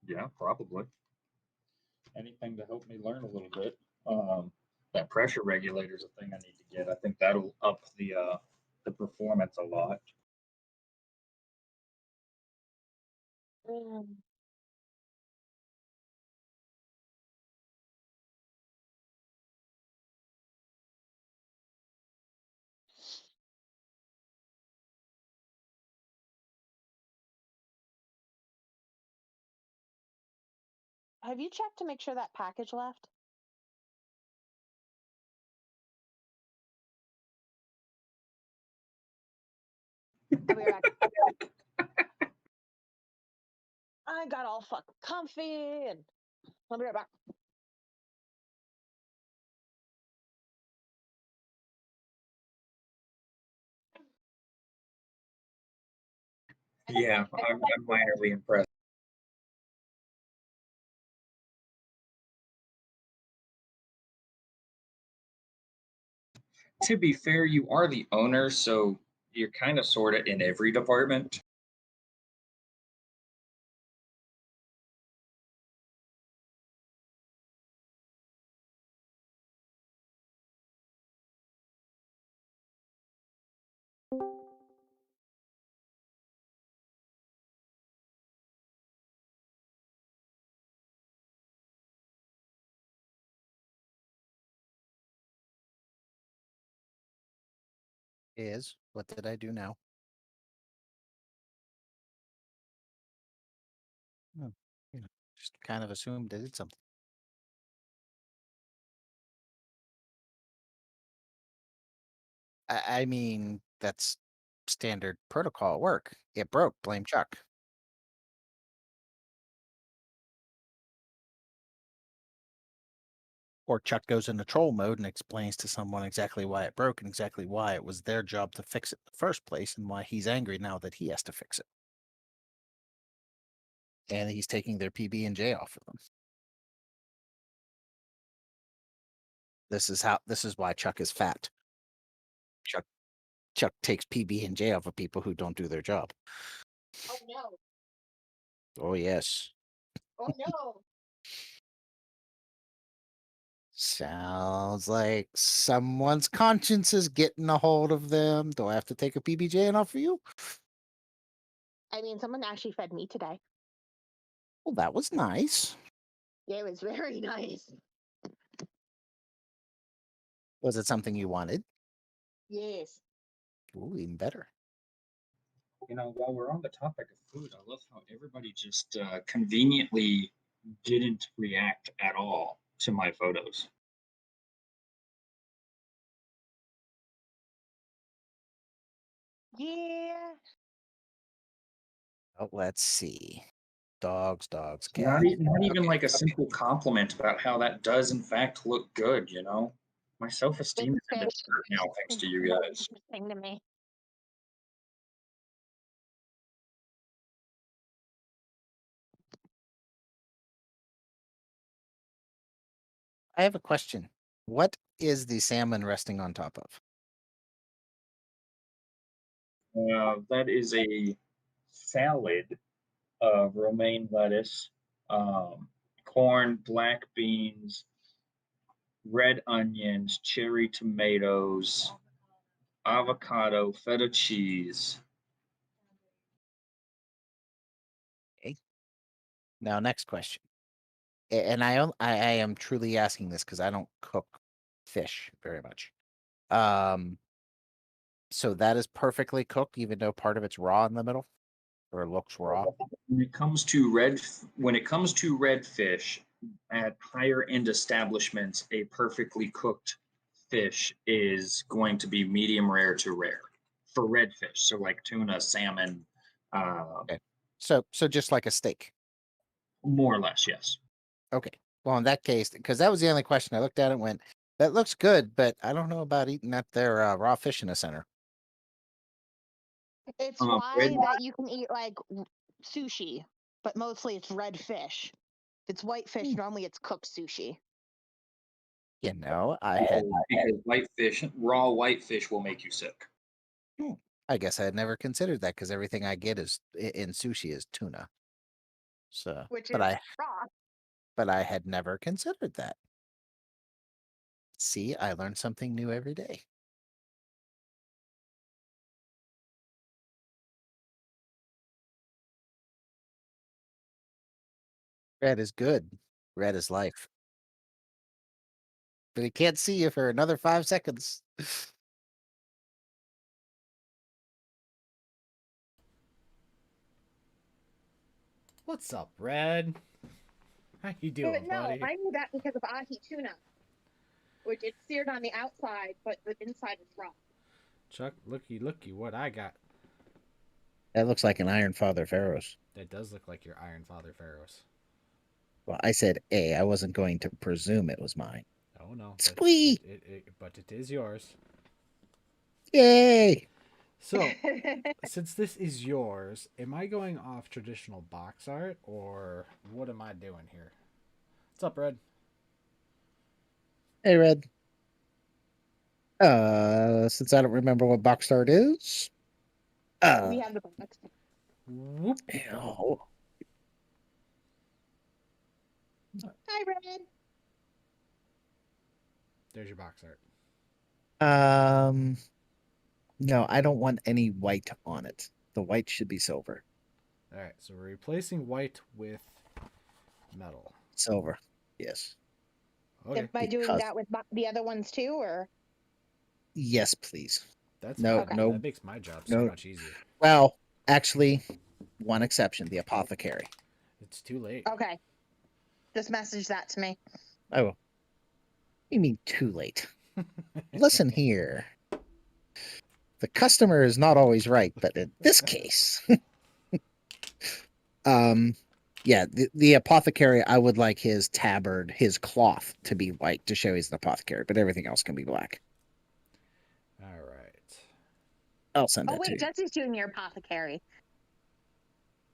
Yeah, probably. Anything to help me learn a little bit. That pressure regulator is a thing I need to get. I think that'll up the performance a lot. Mm. Have you checked to make sure that package left? I'll be right back. I got all fucking comfy and I'll be right back. Yeah, I'm minorly impressed. To be fair, you are the owner, so you're kind of sort of in every department. Is what did I do now? Hmm, you know, just kind of assumed I did something. I mean, that's standard protocol at work. It broke. Blame Chuck. Or Chuck goes into troll mode and explains to someone exactly why it broke and exactly why it was their job to fix it in the first place and why he's angry now that he has to fix it. And he's taking their PB and J off of them. This is why Chuck is fat. Chuck Chuck takes PB and J off of people who don't do their job. Oh no. Oh yes. Oh no. Sounds like someone's conscience is getting a hold of them. Do I have to take a PBJ and off for you? I mean, someone actually fed me today. Well, that was nice. Yeah, it was very nice. Was it something you wanted? Yes. Ooh, even better. While we're on the topic of food, I love how everybody just conveniently didn't react at all to my photos. Yeah. Oh, let's see. Dogs, Not, cats. not even Okay, like a okay. simple compliment about how that does in fact look good. My This self-esteem is in the fish dirt now thanks is to you very guys. interesting to me. I have a question. What is the salmon resting on top of? That is a salad of romaine lettuce, um, corn, black beans, red onions, cherry tomatoes, avocado, feta cheese. Okay. Now, next question. And I am truly asking this because I don't cook fish very much. Um, so that is perfectly cooked, even though part of it's raw in the middle, or looks raw. When it comes to redfish, at higher end establishments, a perfectly cooked fish is going to be medium rare to rare for redfish. So like tuna, salmon, Okay. So just like a steak. more or less, yes. Okay. Well, in that case, because that was the only question I looked at it and went, that looks good, but I don't know about eating at their raw fish in a center. It's Red why that you can eat like sushi, but mostly it's red fish. If it's white fish, Hmm. normally it's cooked sushi. I had, because raw white fish will make you sick. hmm, I guess I had never considered that because everything I get is in sushi is tuna. So, which but is I raw. but I had never considered that. See, I learn something new every day. Red is good. Red is life. But he can't see you for another 5 seconds. What's up, Red? How you doing, But no, buddy? I knew that because of ahi tuna, which it's seared on the outside, but the inside is raw. Chuck, looky, what I got. That looks like an Iron Father Feirros. That does look like your Iron Father Feirros. Well, I said A. I wasn't going to presume it was mine. Oh no, but Squee! but it is yours. Yay! So, since this is yours, am I going off traditional box art or what am I doing here? What's up, Red? Hey, Red. Since I don't remember what box art is, We have the box. Whoop. ew. Hi, Red. There's your box art. No, I don't want any white on it. The white should be silver. All right, so we're replacing white with metal. Silver. Yes. Okay, Am I doing Because- that with the other ones too, or Yes, please. that's No, fine. no. That makes my job so no. much easier. Well, actually, one exception, the apothecary. It's too late. okay? Just message that to me. Oh. You mean too late? Listen here. The customer is not always right, but in this case, yeah, the apothecary, I would like his tabard, his cloth to be white to show he's an apothecary, but everything else can be black. All right. I'll send Oh that to wait, you. Jesse's doing your apothecary.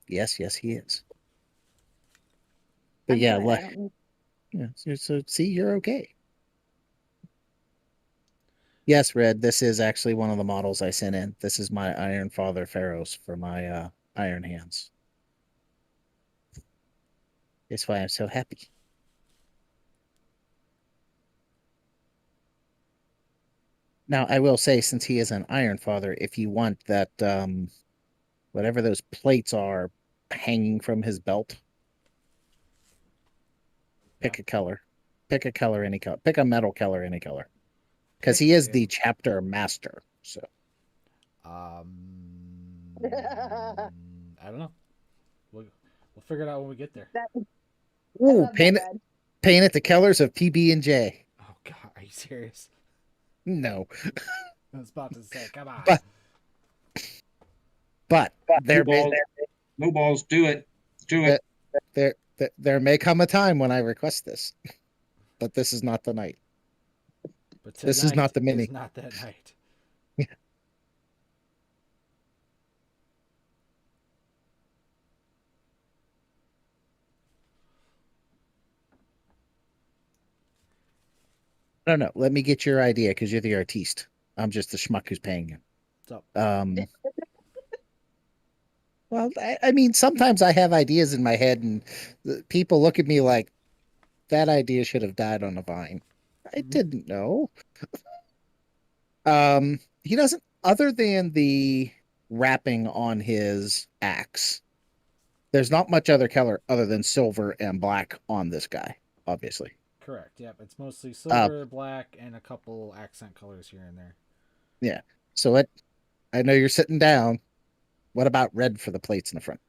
Yes, he is. But I'm yeah, good, I don't need- yeah. So see, you're okay. Yes, Red. This is actually one of the models I sent in. This is my Iron Father Pharaohs for my Iron Hands. That's why I'm so happy. Now, I will say, since he is an Iron Father, if you want that, whatever those plates are hanging from his belt, pick Yeah. a color. Pick a color, any color. Pick a metal color, any color. Because Pick he is the him. chapter master. So I don't know. We'll figure it out when we get there. that. I ooh, love that, Red. paint it the colors of PB and J. Oh God, are you serious? No, I was about to say, come on. but there Blue balls, blue balls, do it. Do it. there may come a time when I request this, but this is not the night. But this is not the tonight mini. is not that night. I don't know. Let me get your idea because you're the artiste. I'm just the schmuck who's paying you. What's up? Well, I mean, sometimes I have ideas in my head, and people look at me like that idea should have died on a vine. I Mhm. didn't know. He doesn't. Other than the wrapping on his axe, there's not much other color other than silver and black on this guy. Obviously, Correct. Yep. It's mostly silver, black, and a couple accent colors here and there. yeah. So I know you're sitting down. What about red for the plates in the front?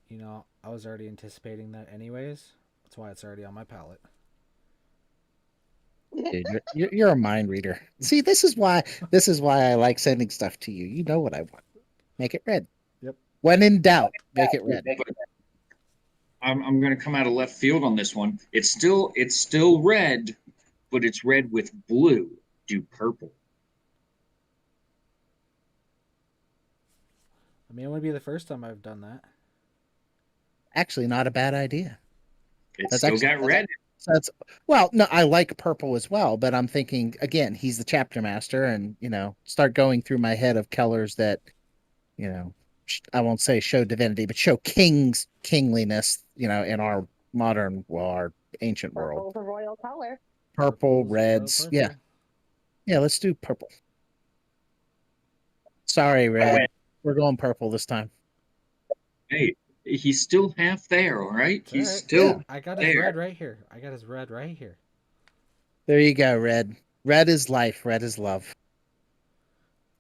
You know, I was already anticipating that anyways. That's why it's already on my palette. Dude, you're a mind reader. See, this is why I like sending stuff to you. You know what I want. Make it red. Yep. When in doubt, make it red. I'm going to come out of left field on this one. It's still red, but it's red with blue. Do purple. I mean, it would be the first time I've done that. Actually, not a bad idea. It's That's still actually- got red. So that's well, no, I like purple as well, but I'm thinking again, he's the chapter master, and start going through my head of colors that, I won't say show divinity, but show kingliness, in our modern, well, our ancient world. Purple's a royal color. Purple, Purple's royal reds. Yeah. purple. Yeah, let's do purple. Sorry, red. We're going purple this time. Hey, he's still half there, all right? It's He's alright. still I got his there. red right here. I got his red right here. There you go, red. Red is life. Red is love.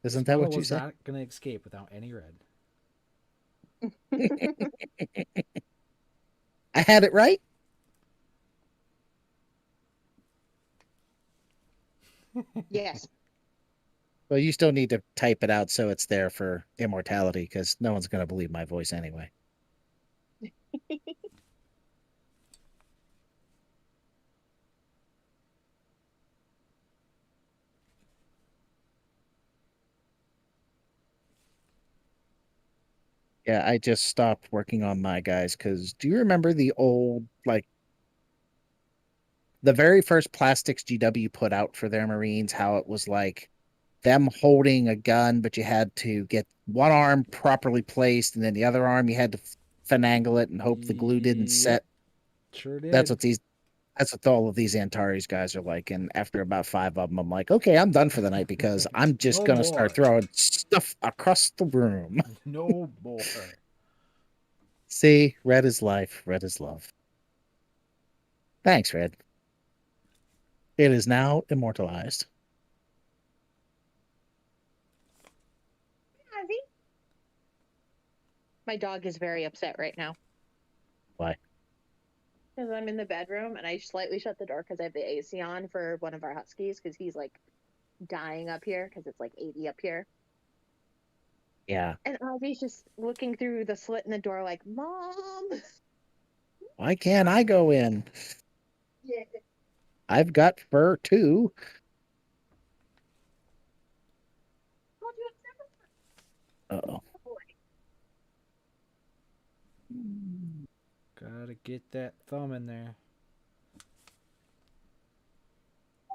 This Isn't that model what you was said? not gonna escape without any red. I had it right. Yes. Well, you still need to type it out so it's there for immortality, because no one's going to believe my voice anyway. Yeah, I just stopped working on my guys because do you remember the old, like, the very first plastics GW put out for their Marines, how it was like them holding a gun, but you had to get one arm properly placed, and then the other arm you had to finagle it and hope the glue didn't set. Sure did. That's what all of these Antares guys are like. And after about 5 of them, I'm like, okay, I'm done for the night because I'm just No gonna more. start throwing stuff across the room. No more. See, red is life, red is love. Thanks, Red. It is now immortalized. Ozzy. My dog is very upset right now. Why? Because I'm in the bedroom and I slightly shut the door because I have the AC on for one of our huskies because he's like dying up here because it's like 80 up here. Yeah. And Ozzy's just looking through the slit in the door like, Mom. Why can't I go in? Yeah. I've got fur too. Uh-oh. Gotta get that thumb in there.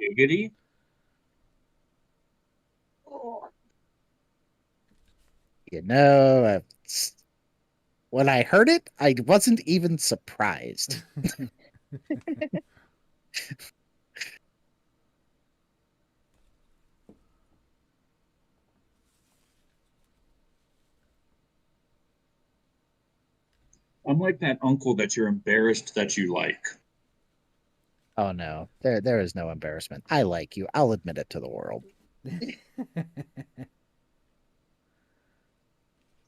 Giggity. Oh. When I heard it, I wasn't even surprised. I'm like that uncle that you're embarrassed that you like. Oh no, there is no embarrassment. I like you. I'll admit it to the world.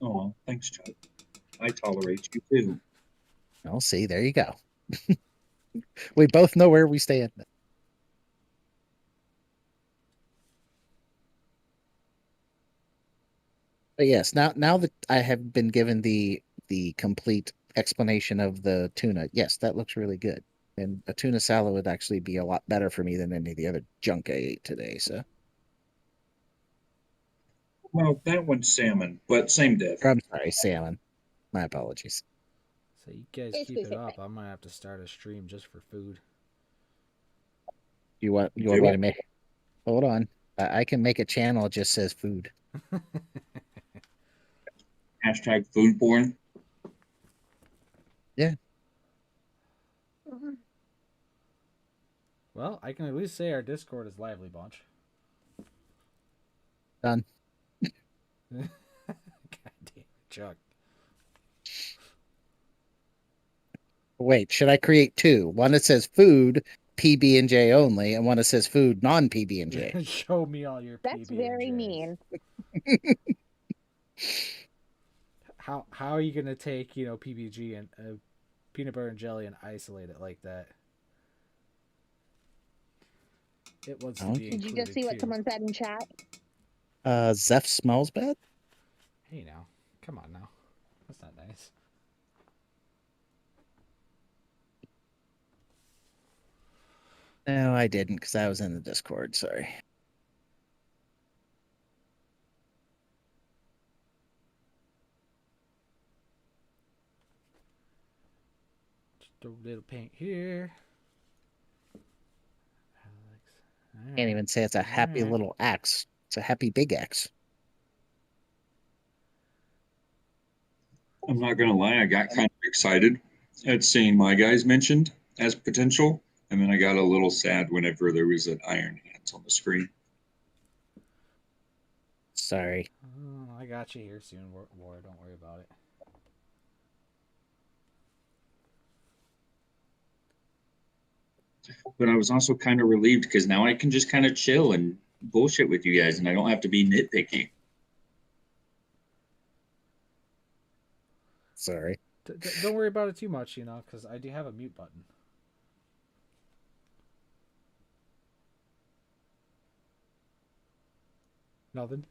Oh, thanks, Chuck. I tolerate you too. Well, see, there you go. We both know where we stand. But yes, now that I have been given the complete explanation of the tuna, yes, that looks really good. And a tuna salad would actually be a lot better for me than any of the other junk I ate today. So, Well, that one's salmon, but same diff. or I'm sorry, salmon. My apologies. So you guys It's keep it the same up. thing. I might have to start a stream just for food. You want Do me it. to make? Hold on, I can make a channel that just says food. Hashtag food porn. Yeah, Well, I can at least say our Discord is lively bunch. done. God damn it, Chuck. Wait, should I create two? One that says food PB and J only, and one that says food non PB and J. Show me all your That's PB very and Js. mean. How are you gonna take PBG and peanut butter and jelly and isolate it like that? It wants to be Did you just included see what too. someone said in chat? Zeph smells bad. Hey now, come on now, that's not nice. No, I didn't because I was in the Discord. Sorry. Just a little paint here. Alex. Can't even say it's a happy Alright. little axe. It's a happy big axe. I'm not gonna lie, I got kind of excited at seeing my guys mentioned as potential, and then I got a little sad whenever there was an Iron Hands on the screen. Sorry. Oh, I got you here soon, War. Don't worry about it. But I was also kind of relieved because now I can just kind of chill and bullshit with you guys, and I don't have to be nitpicky. Sorry. Don't worry about it too much, because I do have a mute button. Nothing.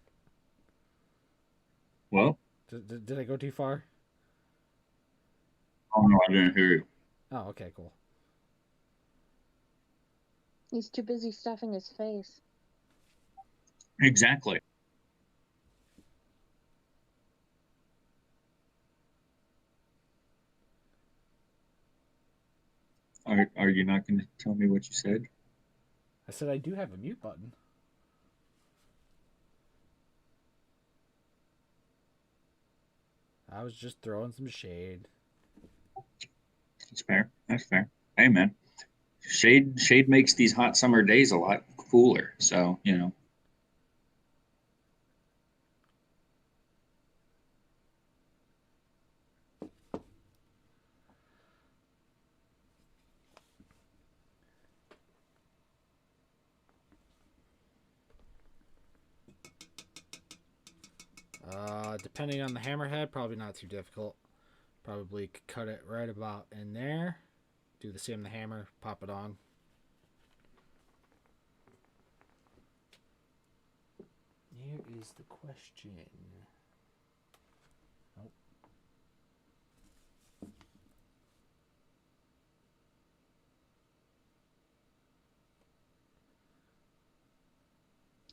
Well, Did I go too far? oh no, I didn't hear you. Oh, okay, cool. He's too busy stuffing his face. Exactly. Are you not going to tell me what you said? I said I do have a mute button. I was just throwing some shade. That's fair. That's fair. Hey, man, shade makes these hot summer days a lot cooler. So you know. Depending on the hammerhead, probably not too difficult. Probably cut it right about in there. Do the same with the hammer, pop it on. Here is the question. Nope.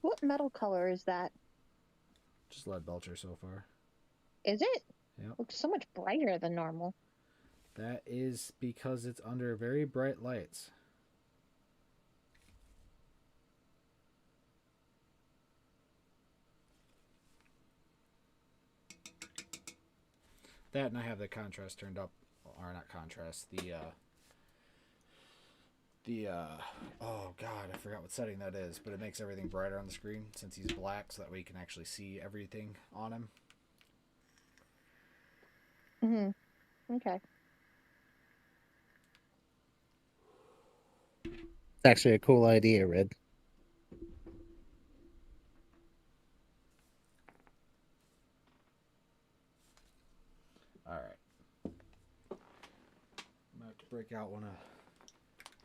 What metal color is that? Just lead belcher so far. Is it? Yep. Looks so much brighter than normal. That is because it's under very bright lights. That and I have the contrast turned up, or not contrast, oh god, I forgot what setting that is, but it makes everything brighter on the screen since he's black, so that way you can actually see everything on him. Okay. It's actually a cool idea, Red. Alright. I'm gonna have to break out one of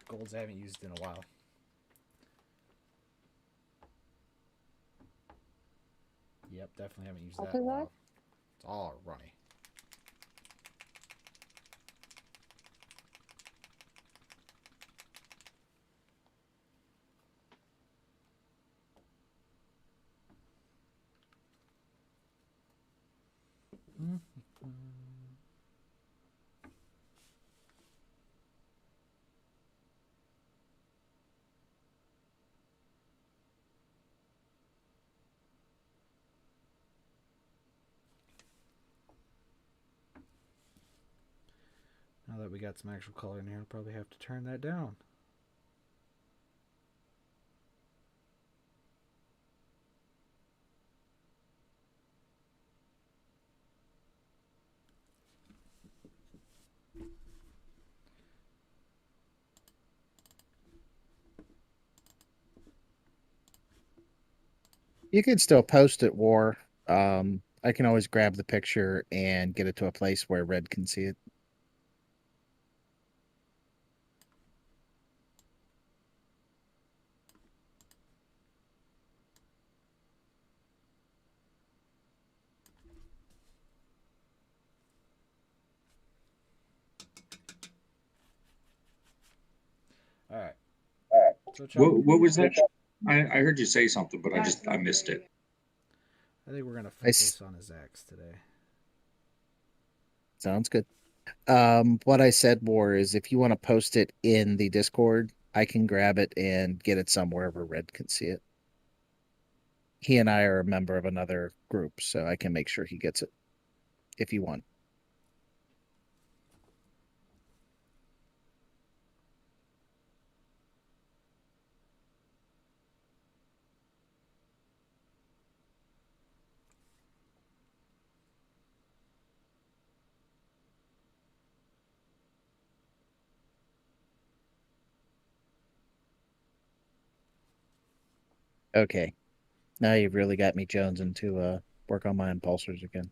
golds I haven't used in a while. Yep, definitely haven't used that in a while. It's all runny. Now that we got some actual color in here, I'll probably have to turn that down. You can still post it, War. I can always grab the picture and get it to a place where Red can see it. Alright. So What was that? I heard you say something, but I missed it. I think we're going to focus on his axe today. Sounds good. What I said, War, is if you want to post it in the Discord, I can grab it and get it somewhere where Red can see it. He and I are a member of another group, so I can make sure he gets it if you want. Okay. Now you've really got me jonesing to work on my impulsors again.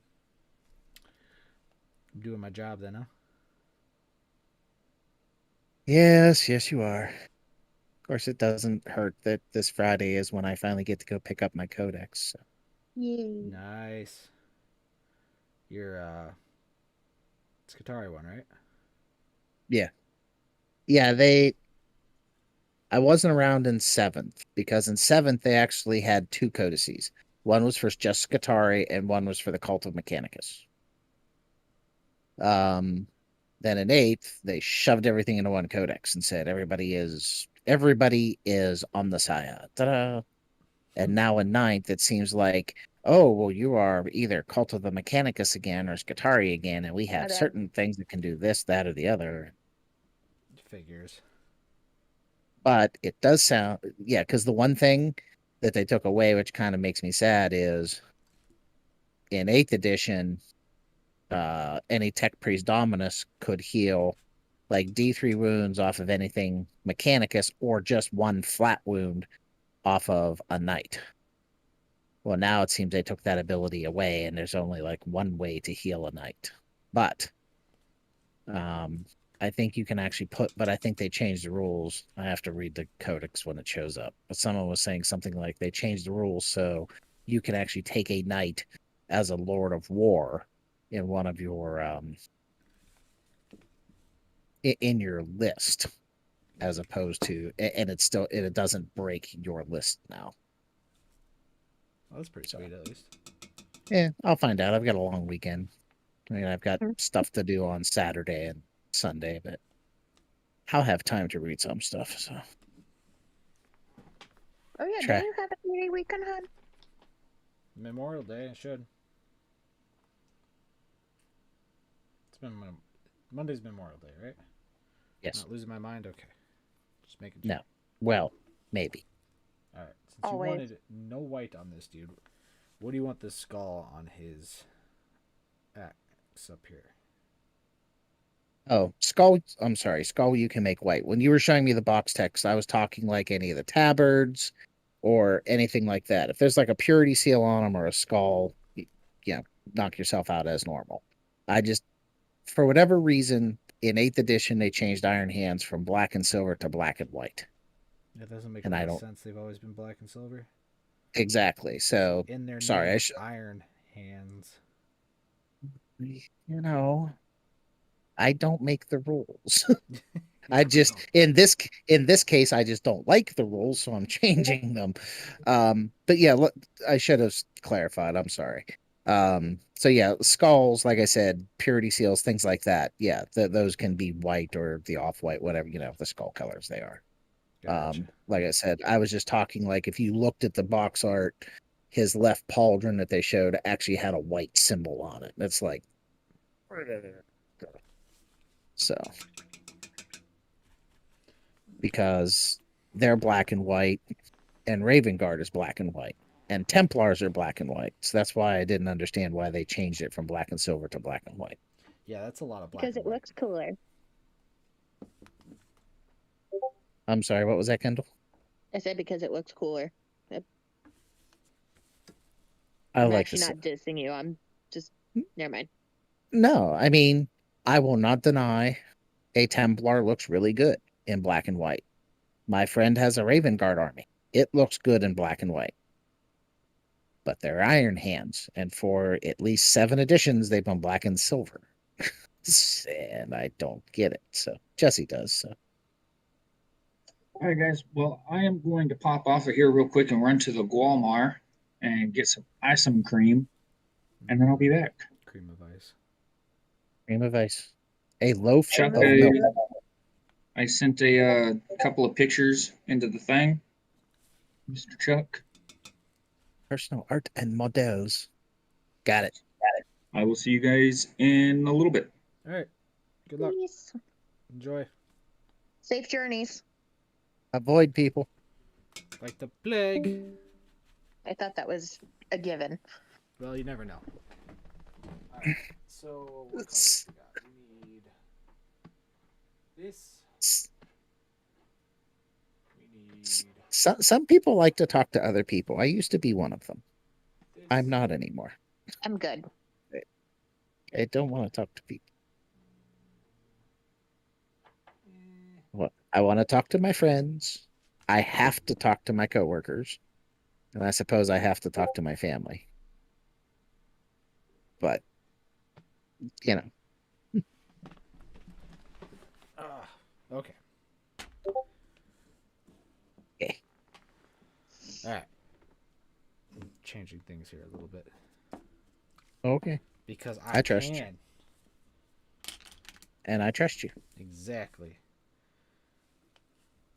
I'm doing my job then, huh? Yes, yes, you are. Of course, it doesn't hurt that this Friday is when I finally get to go pick up my codex. So. Yay. Nice. Your Skatari one, right? Yeah. Yeah, I wasn't around in 7th because in 7th they actually had 2 codices. One was for just Scutari and one was for the Cult of Mechanicus. Then in 8th they shoved everything into one codex and said everybody is on the Saya. Ta-da! And now in 9th it seems like, oh well, you are either Cult of the Mechanicus again or Scutari again, and we have Okay. certain things that can do this, that, or the other. Figures. But it does sound, yeah, because the one thing that they took away, which kind of makes me sad, is in 8th edition, any Tech Priest Dominus could heal like D3 wounds off of anything Mechanicus or just one flat wound off of a knight. Well, now it seems they took that ability away, and there's only like one way to heal a knight. But I think you can actually but I think they changed the rules. I have to read the codex when it shows up. But someone was saying something like they changed the rules so you can actually take a knight as a Lord of War in one of your in your list, as opposed to, and it doesn't break your list now. Well, that's pretty sweet, at least. Yeah, I'll find out. I've got a long weekend. I mean, I've got Hmm. stuff to do on Saturday and Sunday, but I'll have time to read some stuff. So Oh yeah, try. don't you have a 3-day weekend, hon? Memorial Day, I should. It's been Monday's Memorial Day, right? Yes. Not losing my mind? Okay. Just making No. sure. Well, maybe. Alright. Since Always. you wanted no white on this dude, what do you want the skull on his axe up here? Oh, skull. I'm sorry, skull. You can make white. When you were showing me the box text, I was talking like any of the tabards or anything like that. If there's like a purity seal on them or a skull, knock yourself out as normal. I just, for whatever reason, in 8th edition they changed Iron Hands from black and silver to black and white. That doesn't make a And I lot of don't sense. They've always been black and silver. exactly. So In their sorry. name, Iron Hands. I don't make the rules. Yeah, I just in this case I just don't like the rules, so I'm changing them. But yeah, I should have clarified. I'm sorry. So yeah, skulls, like I said, purity seals, things like that. Yeah, those can be white or the off-white, whatever, the skull colors they are. Gotcha. Like I said, I was just talking like if you looked at the box art, his left pauldron that they showed actually had a white symbol on it. It's like so because they're black and white and Raven Guard is black and white and Templars are black and white. So that's why I didn't understand why they changed it from black and silver to black and white. Yeah, that's a lot of black Because and it white. looks cooler. I'm sorry, what was that, Kendall? I said because it looks cooler. I I'm like actually this. not dissing you. I'm just never mind. No, I mean, I will not deny a Templar looks really good in black and white. My friend has a Raven Guard army. It looks good in black and white. But they're Iron Hands, and for at least 7 editions, they've been black and silver. And I don't get it. So Jesse does. So All right, guys. Well, I am going to pop off of here real quick and run to the Walmart and get some ice cream, and then I'll be back. Cream of ice. cream of ice, a loaf Chuck, of milk. I sent a couple of pictures into the thing, Mr. Chuck. Personal art and models. Got it. I will see you guys in a little bit. All right. Good luck. Peace. Enjoy. Safe journeys. Avoid people. Like the plague. I thought that was a given. Well, you never know. All right. So what colors we got? We need this. We need Some people like to talk to other people. I used to be one of them. I'm not anymore. I'm good. I don't want to talk to people. I want to talk to my friends. I have to talk to my coworkers. And I suppose I have to talk to my family. But, you know. Okay. Okay. All right. I'm changing things here a little bit Okay. because I trust you. can. And I trust you. Exactly.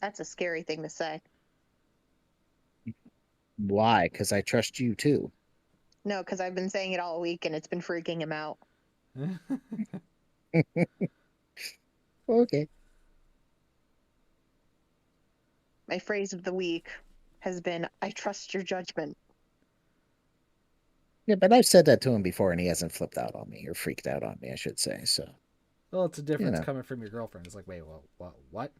That's a scary thing to say. Why? Because I trust you too. No, because I've been saying it all week and it's been freaking him out. Okay. My phrase of the week has been, I trust your judgment. Yeah, but I've said that to him before and he hasn't flipped out on me or freaked out on me, I should say. So, Well, it's a difference know. coming from your girlfriend. It's like, wait, well, what?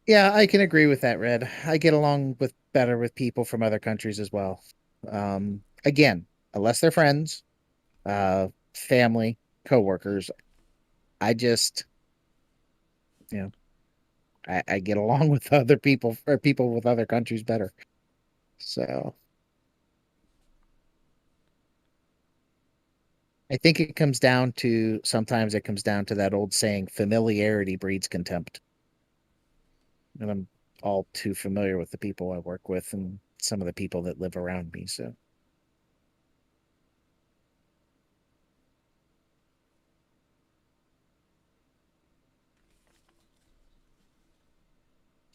yeah, I can agree with that, Red. I get along better with people from other countries as well. Again, unless they're friends, family, coworkers, I just, you know, I get along with other people or people with other countries better. So I think sometimes it comes down to that old saying, familiarity breeds contempt. And I'm all too familiar with the people I work with and some of the people that live around me. So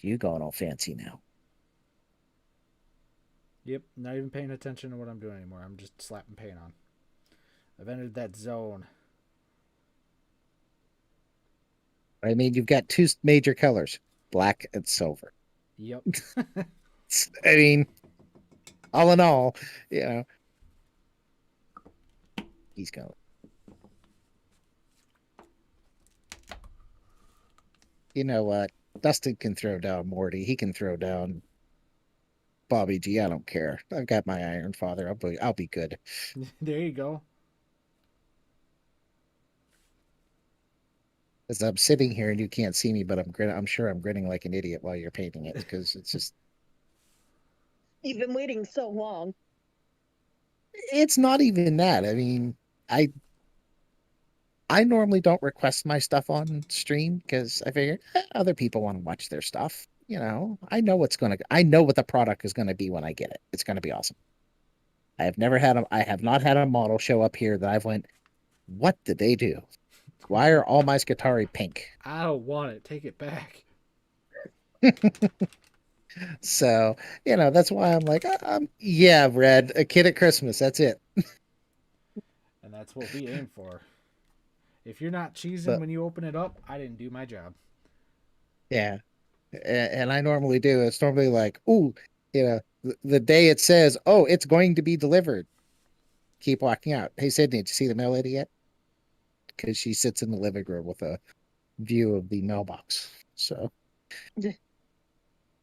you going all fancy now. Yep, not even paying attention to what I'm doing anymore. I'm just slapping paint on. I've entered that zone. I mean, you've got two major colors, black and silver. Yep. I mean, all in all, you know, he's going. You know what? Dustin can throw down Morty. He can throw down Bobby G. I don't care. I've got my Iron Father. I'll be good. There you go. As I'm sitting here and you can't see me, but I'm sure I'm grinning like an idiot while you're painting it because it's just. You've been waiting so long. It's not even that. I mean, I I normally don't request my stuff on stream because I figure other people want to watch their stuff. You know, I know what the product is gonna be when I get it. It's gonna be awesome. I have not had a model show up here that I've went, what did they do? Why are all my Skitarii pink? I don't want it. Take it back. So, that's why I'm like, yeah, Red, a kid at Christmas. That's it. And that's what we aim for. If you're not cheesing But when you open it up, I didn't do my job. yeah, and I normally do. It's normally like, ooh, the day it says, oh, it's going to be delivered. Keep walking out. Hey, Sydney, did you see the mail lady yet? Because she sits in the living room with a view of the mailbox. So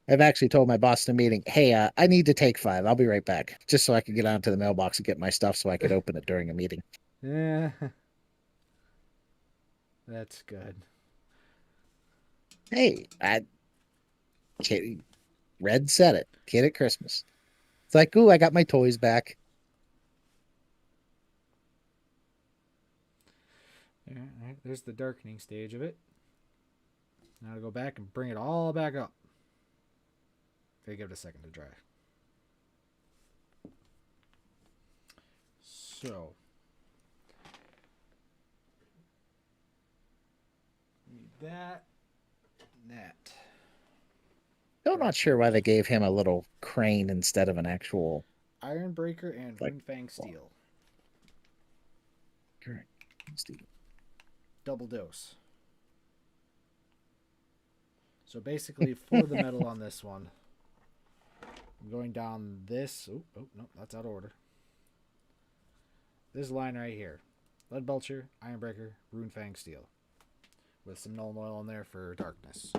I've actually told my boss in a meeting, hey, I need to take 5. I'll be right back. Just so I could get onto the mailbox and get my stuff so I could open it during a meeting. Yeah. That's good. Hey, Red said it. Kid at Christmas. It's like, ooh, I got my toys back. All right, there's the darkening stage of it. Now to go back and bring it all back up. Gotta give it a second to dry. So, need that, that. Still not sure why they gave him a little crane instead of an actual Iron Breaker and like, Runefang Steel. Steel. Double dose. So basically, for the metal on this one, I'm going down this. Oh, no, that's out of order. This line right here. Lead Belcher, Iron Breaker, Runefang Steel. with some Nuln Oil in there for darkness.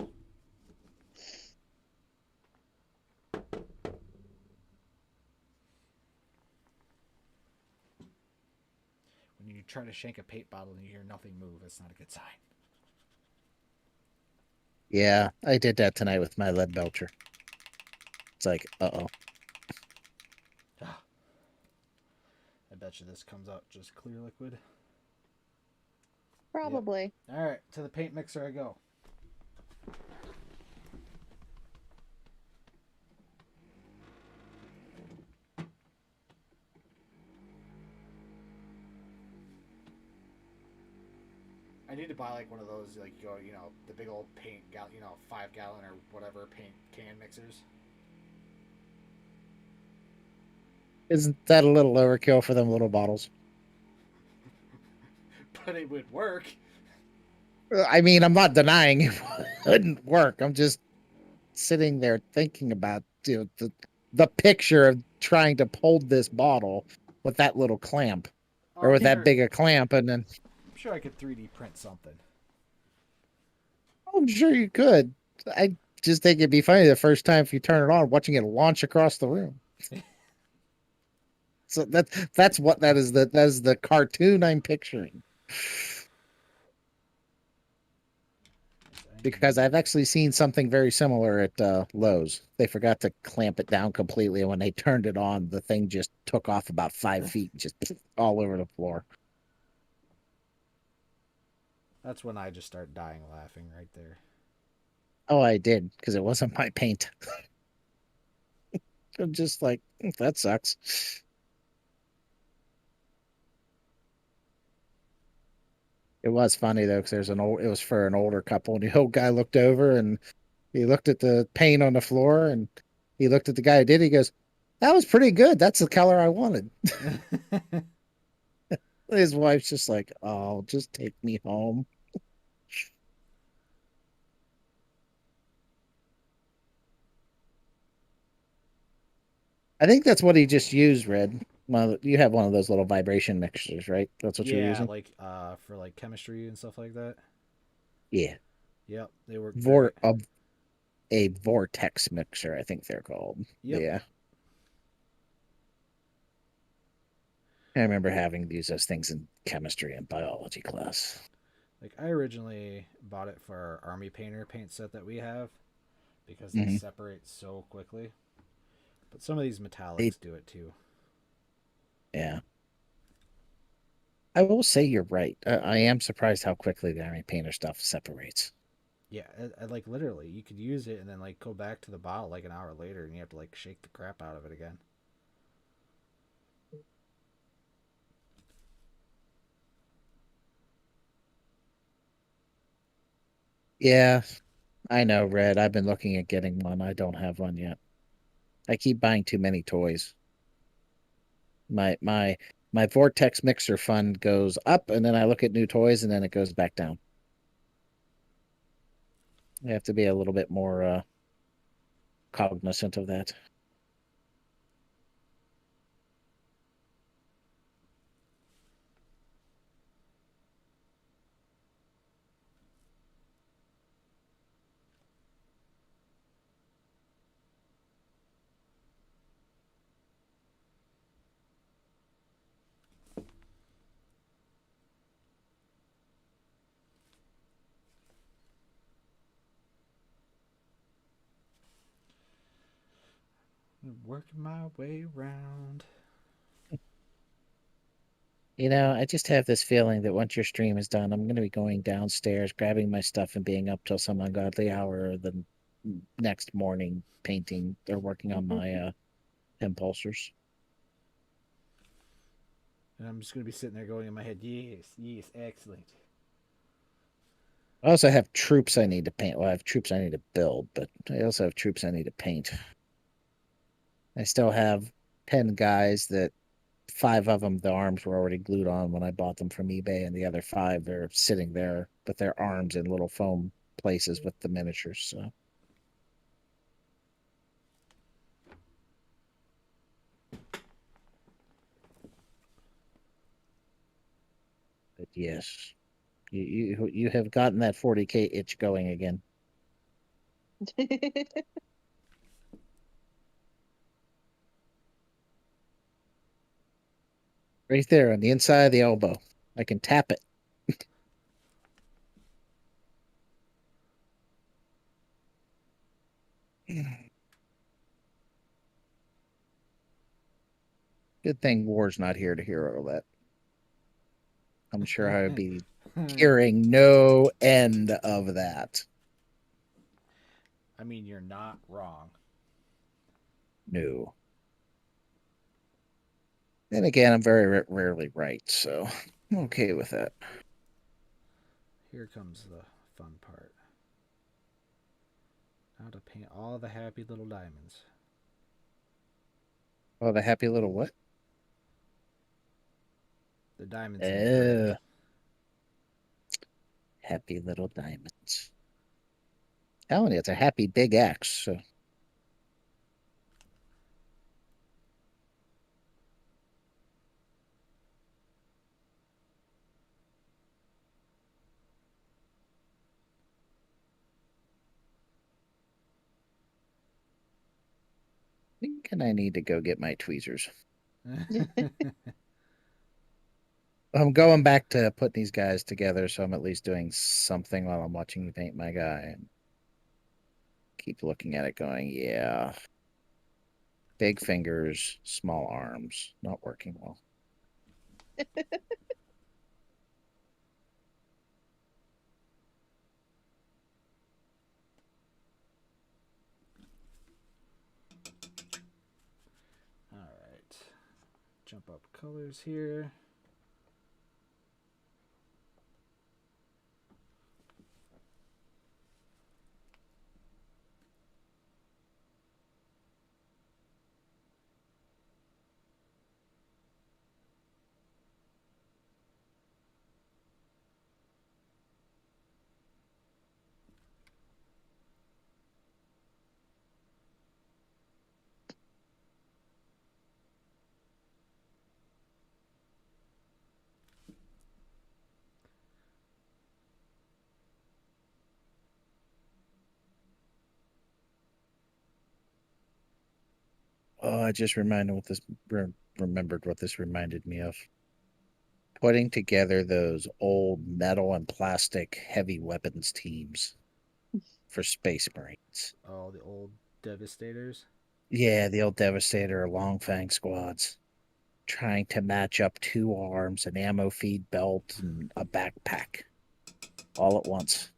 When you try to shank a paint bottle and you hear nothing move, it's not a good sign. Yeah, I did that tonight with my lead belcher. It's like, uh-oh. I bet you this comes out just clear liquid. Probably. Yep. All right, to the paint mixer I go. I need to buy like one of those, like the big old paint, 5-gallon or whatever paint can mixers. Isn't that a little overkill for them little bottles? But it would work. I mean, I'm not denying it wouldn't work. I'm just sitting there thinking about the picture of trying to hold this bottle with that little clamp or with that big a clamp, and then I'm sure I could 3D print something. I'm sure you could. I just think it'd be funny the first time if you turn it on, watching it launch across the room. So that's what that is. That is the cartoon I'm picturing. Because I've actually seen something very similar at Lowe's. They forgot to clamp it down completely, and when they turned it on, the thing just took off about 5 feet, and just all over the floor. That's when I just start dying laughing right there. Oh, I did, because it wasn't my paint. I'm just like, that sucks. It was funny though, because it was for an older couple, and the old guy looked over and he looked at the paint on the floor, and he looked at the guy who did it. He goes, "That was pretty good. That's the color I wanted." His wife's just like, "Oh, just take me home." I think that's what he just used, Red. Well, you have one of those little vibration mixers, right? That's what you're using? Like for like chemistry and stuff like that. Yeah. Yep, they work great. A vortex mixer, I think they're called. Yep. Yeah. I remember having to use those things in chemistry and biology class. Like I originally bought it for our army painter paint set that we have because they separate so quickly. But some of these metallics do it too. Yeah. I will say you're right. I am surprised how quickly the army painter stuff separates. Yeah, like literally, you could use it and then like go back to the bottle like an hour later, and you have to like shake the crap out of it again. Yeah, I know, Red. I've been looking at getting one. I don't have one yet. I keep buying too many toys. My Vortex mixer fund goes up, and then I look at new toys, and then it goes back down. I have to be a little bit more cognizant of that. Working my way around. I just have this feeling that once your stream is done, I'm going to be going downstairs, grabbing my stuff, and being up till some ungodly hour the next morning, painting or working on my impulsors. And I'm just gonna be sitting there going in my head, yes, excellent. I also have troops I need to paint. Well, I have troops I need to build, but I also have troops I need to paint. I still have 10 guys that 5 of them, the arms were already glued on when I bought them from eBay, and the other 5, they're sitting there with their arms in little foam places with the miniatures. So. But yes, You have gotten that 40K itch going again. Right there on the inside of the elbow. I can tap it. Good thing War's not here to hear all that. I'm sure I would be hearing no end of that. I mean, you're not wrong. No. Then again, I'm very rarely right, so I'm okay with that. Here comes the fun part. Now to paint all the happy little diamonds. Oh, the happy little what? The diamonds in the grid. Happy little diamonds. Telling you, it's a happy big X. So. Thinking I need to go get my tweezers. I'm going back to putting these guys together, so I'm at least doing something while I'm watching you paint my guy. And keep looking at it going, yeah. Big fingers, small arms, not working well. Alright. Jump up colors here. Oh, I just remembered what this reminded me of. Putting together those old metal and plastic heavy weapons teams for Space Marines. Oh, the old Devastators? Yeah, the old Devastator Long Fang squads. Trying to match up 2 arms, an ammo feed belt, and a backpack. All at once.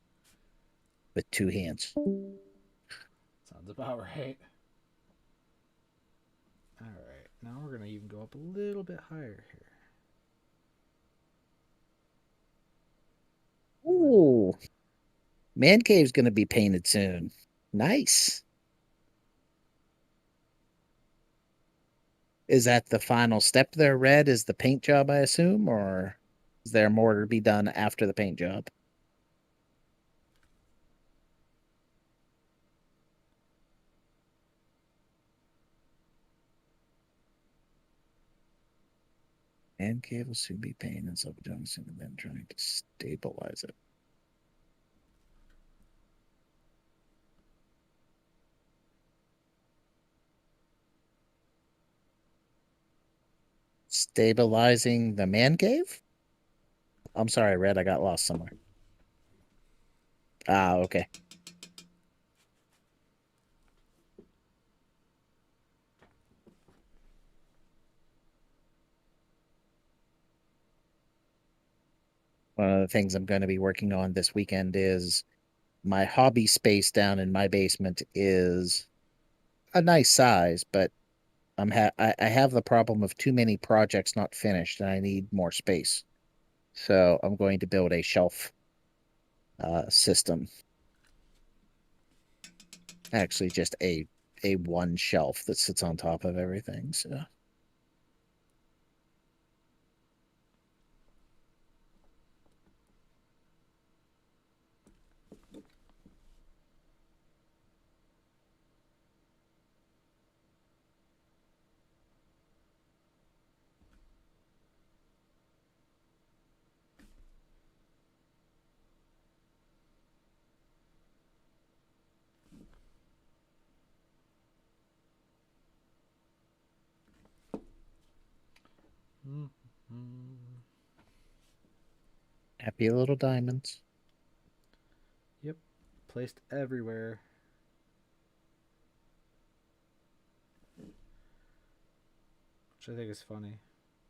With 2 hands. Sounds about right. Alright, now we're going to even go up a little bit higher here. Ooh. Man Cave's going to be painted soon. Nice. Is that the final step there, Red? Is the paint job, I assume? Or is there more to be done after the paint job? Man Cave will soon be painted, so Johnson and then trying to stabilize it. Stabilizing the man cave? I'm sorry, Red, I got lost somewhere. Ah, okay. One of the things I'm going to be working on this weekend is my hobby space down in my basement is a nice size, but I have the problem of too many projects not finished and I need more space. So I'm going to build a shelf system. Actually, just a one shelf that sits on top of everything. So Happy little diamonds. Yep. Placed everywhere. Which I think is funny.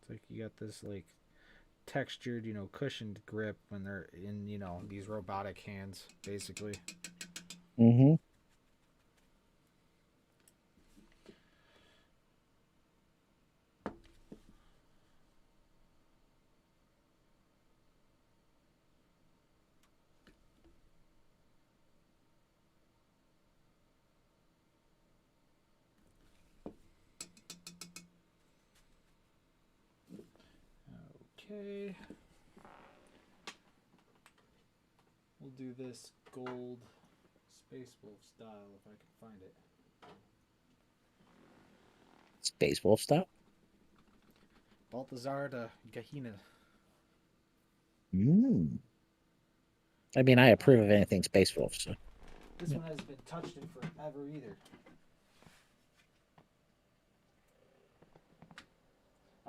It's like you got this like textured, cushioned grip when they're in, these robotic hands, basically. Mm-hmm. Okay. We'll do this gold Space Wolf style if I can find it. Space Wolf style. Balthazar to Gehenna. I mean, I approve of anything Space Wolf. So. This one hasn't been touched in forever either.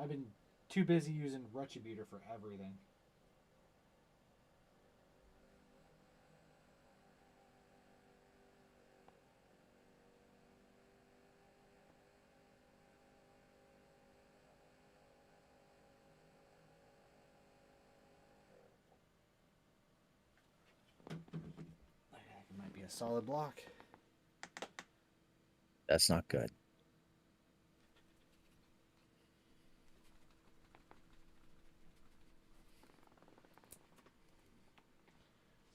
I've been too busy using Retributor for everything. It might be a solid block. That's not good.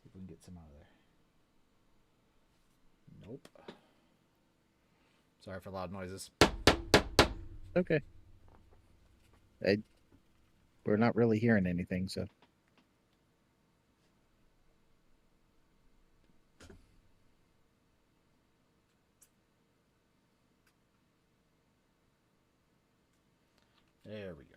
See if we can get some out of there. Nope. Sorry for loud noises. Okay. We're not really hearing anything, so. There we go.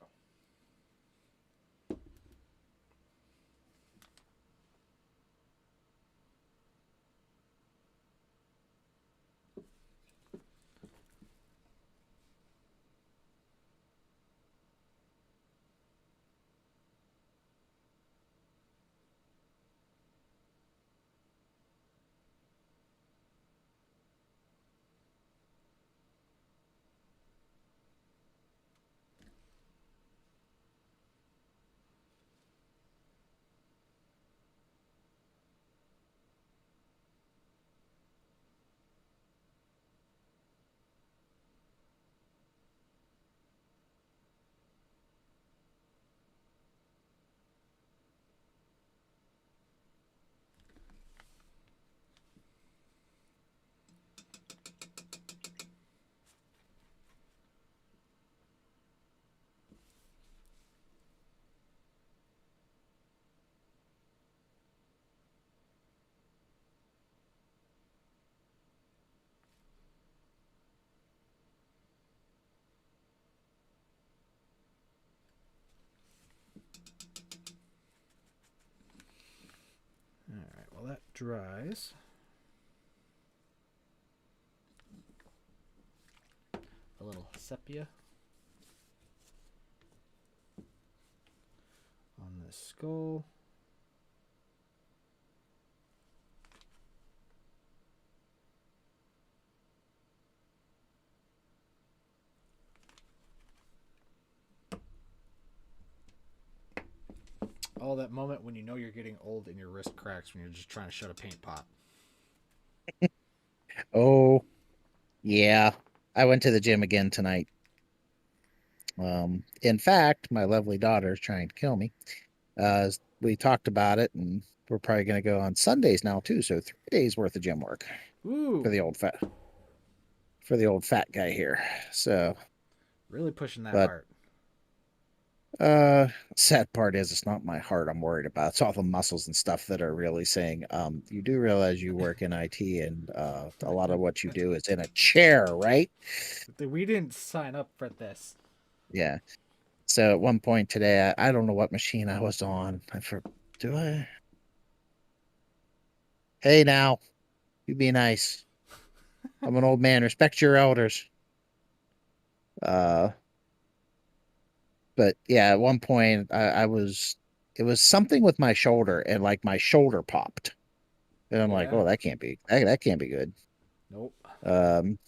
Alright, well that dries. A little sepia on this skull. Oh, that moment when you know you're getting old and your wrist cracks when you're just trying to shut a paint pot. Oh, yeah. I went to the gym again tonight. In fact, my lovely daughter is trying to kill me. We talked about it, and we're probably going to go on Sundays now too. So 3 days worth of gym work Ooh, for the old fat guy here. So, really pushing that but heart. sad part is it's not my heart I'm worried about. It's all the muscles and stuff that are really saying, you do realize you work in IT and a lot of what you do is in a chair, right? We didn't sign up for this. Yeah. So at one point today, I don't know what machine I was on. Do I? Hey now, you be nice. I'm an old man. Respect your elders. Uh, but yeah, at one point I was it was something with my shoulder, and like my shoulder popped, and I'm like, Yeah. oh, that can't be that can't be good. Nope. Um,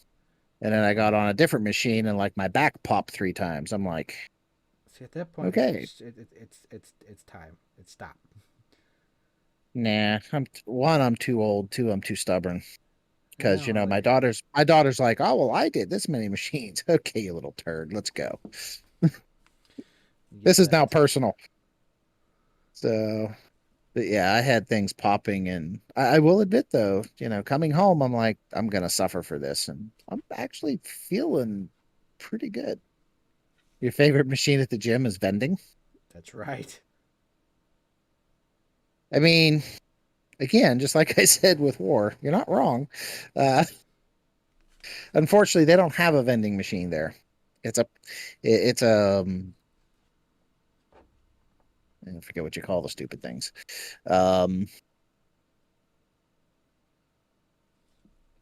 and then I got on a different machine, and like my back popped 3 times. I'm like, See, at that point, okay, it's time. It's stop. nah. I'm too old. Two, I'm too stubborn. Because Yeah, like, my daughter's like, oh well, I did this many machines. Okay, you little turd, let's go. you get This is now that. personal. So, but yeah, I had things popping, and I will admit though, coming home, I'm like, I'm gonna suffer for this, and I'm actually feeling pretty good. Your favorite machine at the gym is vending? That's right. I mean, again, just like I said with war, you're not wrong. Uh, unfortunately, they don't have a vending machine there. It's a, it's a, I forget what you call the stupid things. Um,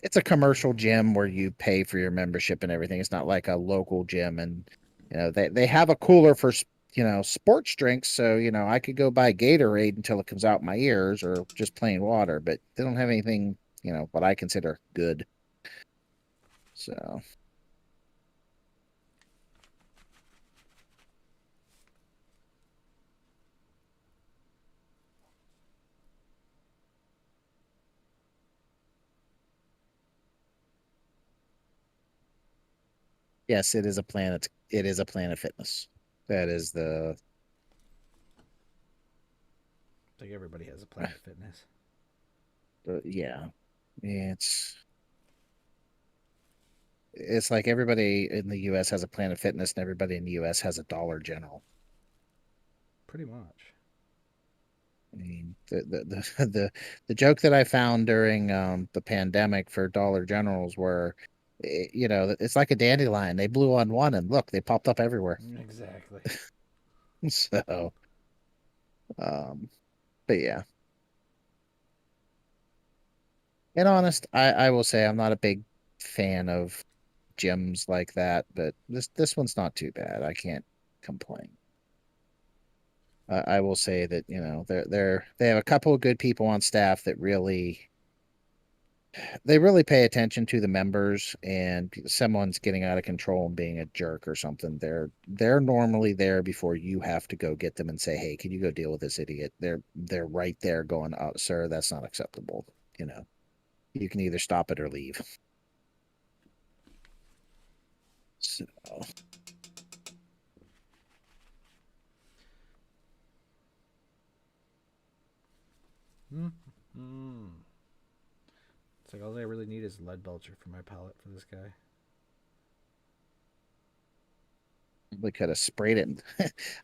it's a commercial gym where you pay for your membership and everything. It's not like a local gym, and they have a cooler for sports drinks. So I could go buy Gatorade until it comes out my ears, or just plain water. But they don't have anything what I consider good. So yes, it is a Planet. It is a Planet Fitness. That is Like everybody has a Planet Fitness. yeah. It's like everybody in the U.S. has a Planet Fitness, and everybody in the U.S. has a Dollar General. Pretty much. I mean, the joke that I found during the pandemic for Dollar Generals were, it's like a dandelion. They blew on one, and look, they popped up everywhere. Exactly. So, but yeah. And honest, I will say I'm not a big fan of gyms like that, but this one's not too bad. I can't complain. I will say that they have a couple of good people on staff that really pay attention to the members, and if someone's getting out of control and being a jerk or something, they're normally there before you have to go get them and say, hey, can you go deal with this idiot? They're right there going, oh sir, that's not acceptable. You can either stop it or leave. So Mm-hmm. It's like all I really need is lead belcher for my palette for this guy. we could have sprayed it.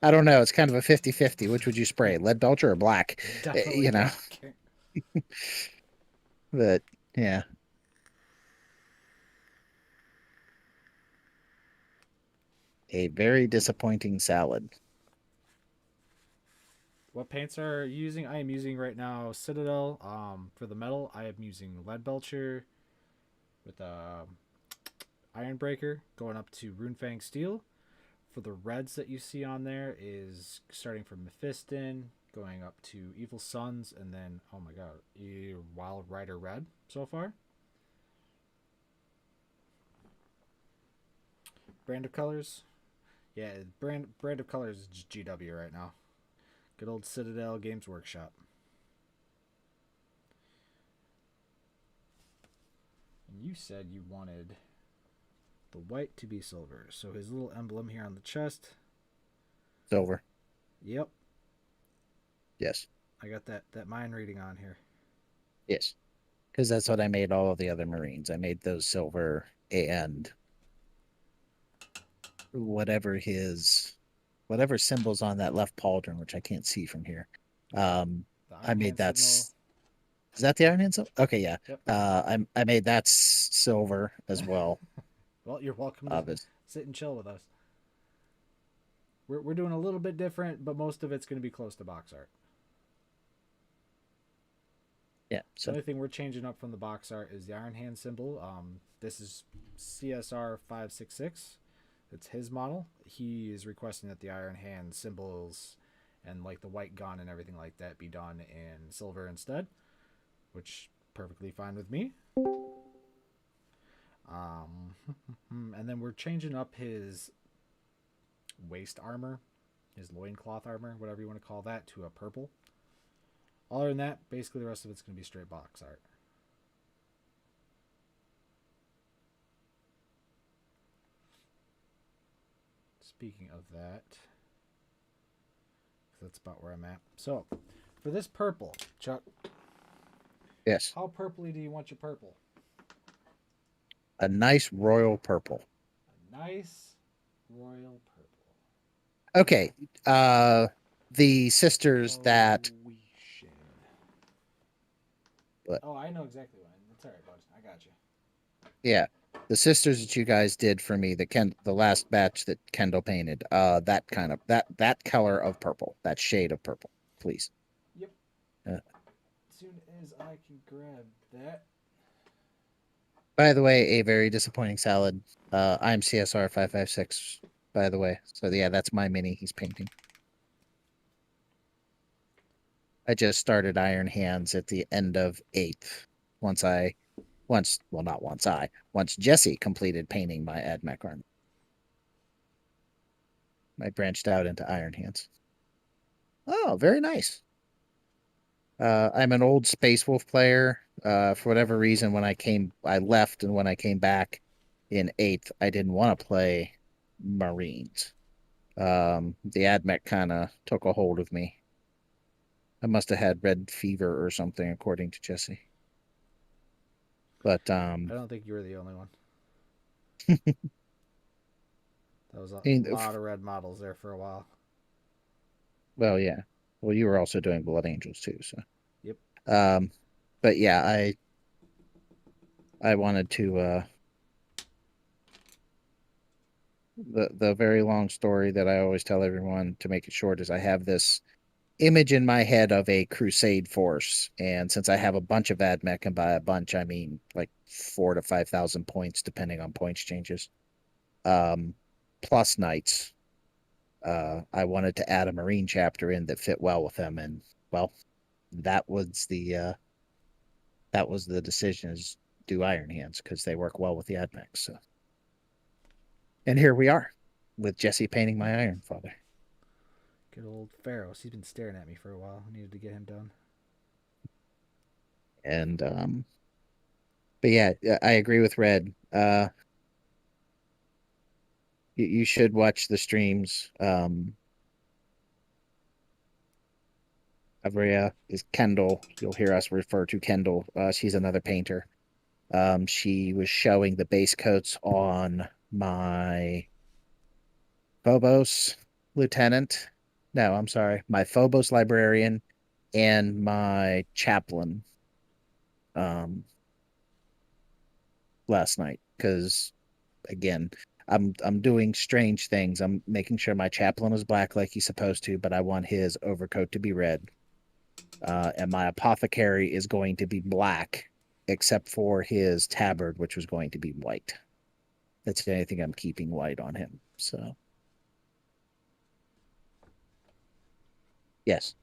I don't know. It's kind of a 50-50. Which would you spray, lead belcher or black? Definitely black. But yeah. A very disappointing salad. What paints are you using? I am using right now Citadel. For the metal, I am using lead belcher with Iron Breaker going up to Runefang Steel. For the reds that you see on there is starting from Mephiston, going up to Evil Sons, and then oh my god, Wild Rider Red so far. Brand of colors, yeah, brand of colors is just GW right now. Good old Citadel Games Workshop. And you said you wanted the white to be silver, so his little emblem here on the chest. Silver. Yep. Yes. I got that mind reading on here. Yes. Because that's what I made all of the other Marines. I made those silver, and whatever symbols on that left pauldron, which I can't see from here. I made that. Is that the Iron Hand symbol? Okay, yeah. Yep. I made that silver as well. Well, you're welcome to sit and chill with us. We're doing a little bit different, but most of it's going to be close to box art. Yeah. So the only thing we're changing up from the box art is the Iron Hand symbol. This is CSR 566. It's his model. He is requesting that the Iron Hand symbols and like the white gun and everything like that be done in silver instead, which perfectly fine with me. And then we're changing up his waist armor, his loincloth armor, whatever you want to call that, to a purple. Other than that, basically the rest of it's going to be straight box art. Speaking of that, that's about where I'm at. So, for this purple, Chuck, Yes. how purpley do you want your purple? A nice royal purple. A nice royal purple. Okay. The sisters that. Ocean. What? Oh, I know exactly what. That's all right, bud. I got you. Yeah. The sisters that you guys did for me, the last batch that Kendall painted, that kind of that color of purple, that shade of purple, please. Yep. Uh, As soon as I can grab that. By the way, a very disappointing salad. I'm CSR 556, by the way. So yeah, that's my mini he's painting. I just started Iron Hands at the end of 8th. Once Jesse completed painting my AdMech armor. I branched out into Iron Hands. Oh, very nice. I'm an old Space Wolf player. For whatever reason, I left, and when I came back in 8th, I didn't want to play Marines. The AdMech kind of took a hold of me. I must have had red fever or something, according to Jesse. But I don't think you were the only one. That was a lot of red models there for a while. Well, yeah. Well, you were also doing Blood Angels too, so. Yep. But yeah, I wanted to the very long story that I always tell everyone to make it short is I have this image in my head of a crusade force, and since I have a bunch of AdMech, and by a bunch I mean like 4,000 to 5,000 points depending on points changes, plus knights, I wanted to add a Marine chapter in that fit well with them, and well, that was the decision, is do Iron Hands because they work well with the AdMech. So, and here we are with Jesse painting my Iron Father. Good old Feirros. He's been staring at me for a while. I needed to get him done. And but yeah, I agree with Red. You should watch the streams. Avria is Kendall. You'll hear us refer to Kendall. She's another painter. She was showing the base coats on my Phobos lieutenant. No, I'm sorry, my Phobos librarian and my chaplain. Last night, because again, I'm doing strange things. I'm making sure my chaplain is black like he's supposed to, but I want his overcoat to be red. And my apothecary is going to be black, except for his tabard, which was going to be white. That's the only thing I'm keeping white on him. So, yes.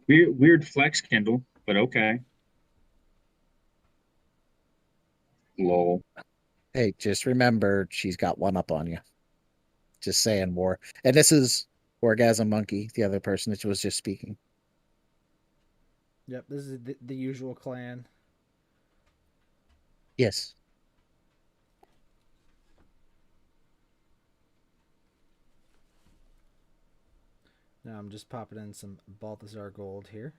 Weird flex, Kindle, but okay. Lol. Hey, just remember, she's got one up on you. Just saying, War. And this is Orgasm Monkey, the other person that was just speaking. Yep, this is the usual clan. Yes. Now I'm just popping in some Balthazar gold here.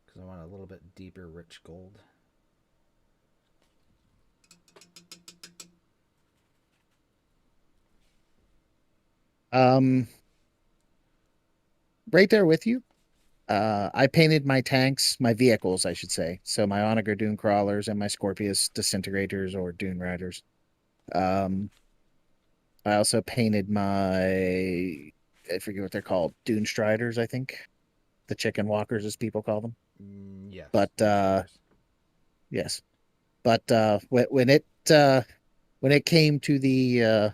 Because I want a little bit deeper, rich gold. Right there with you. I painted my tanks, my vehicles, I should say. So my Onager Dune Crawlers and my Scorpius Disintegrators or Dune Riders. I also painted I forget what they're called, Dune Striders, I think. The Chicken Walkers, as people call them. Yes. But yes. But when when it came to the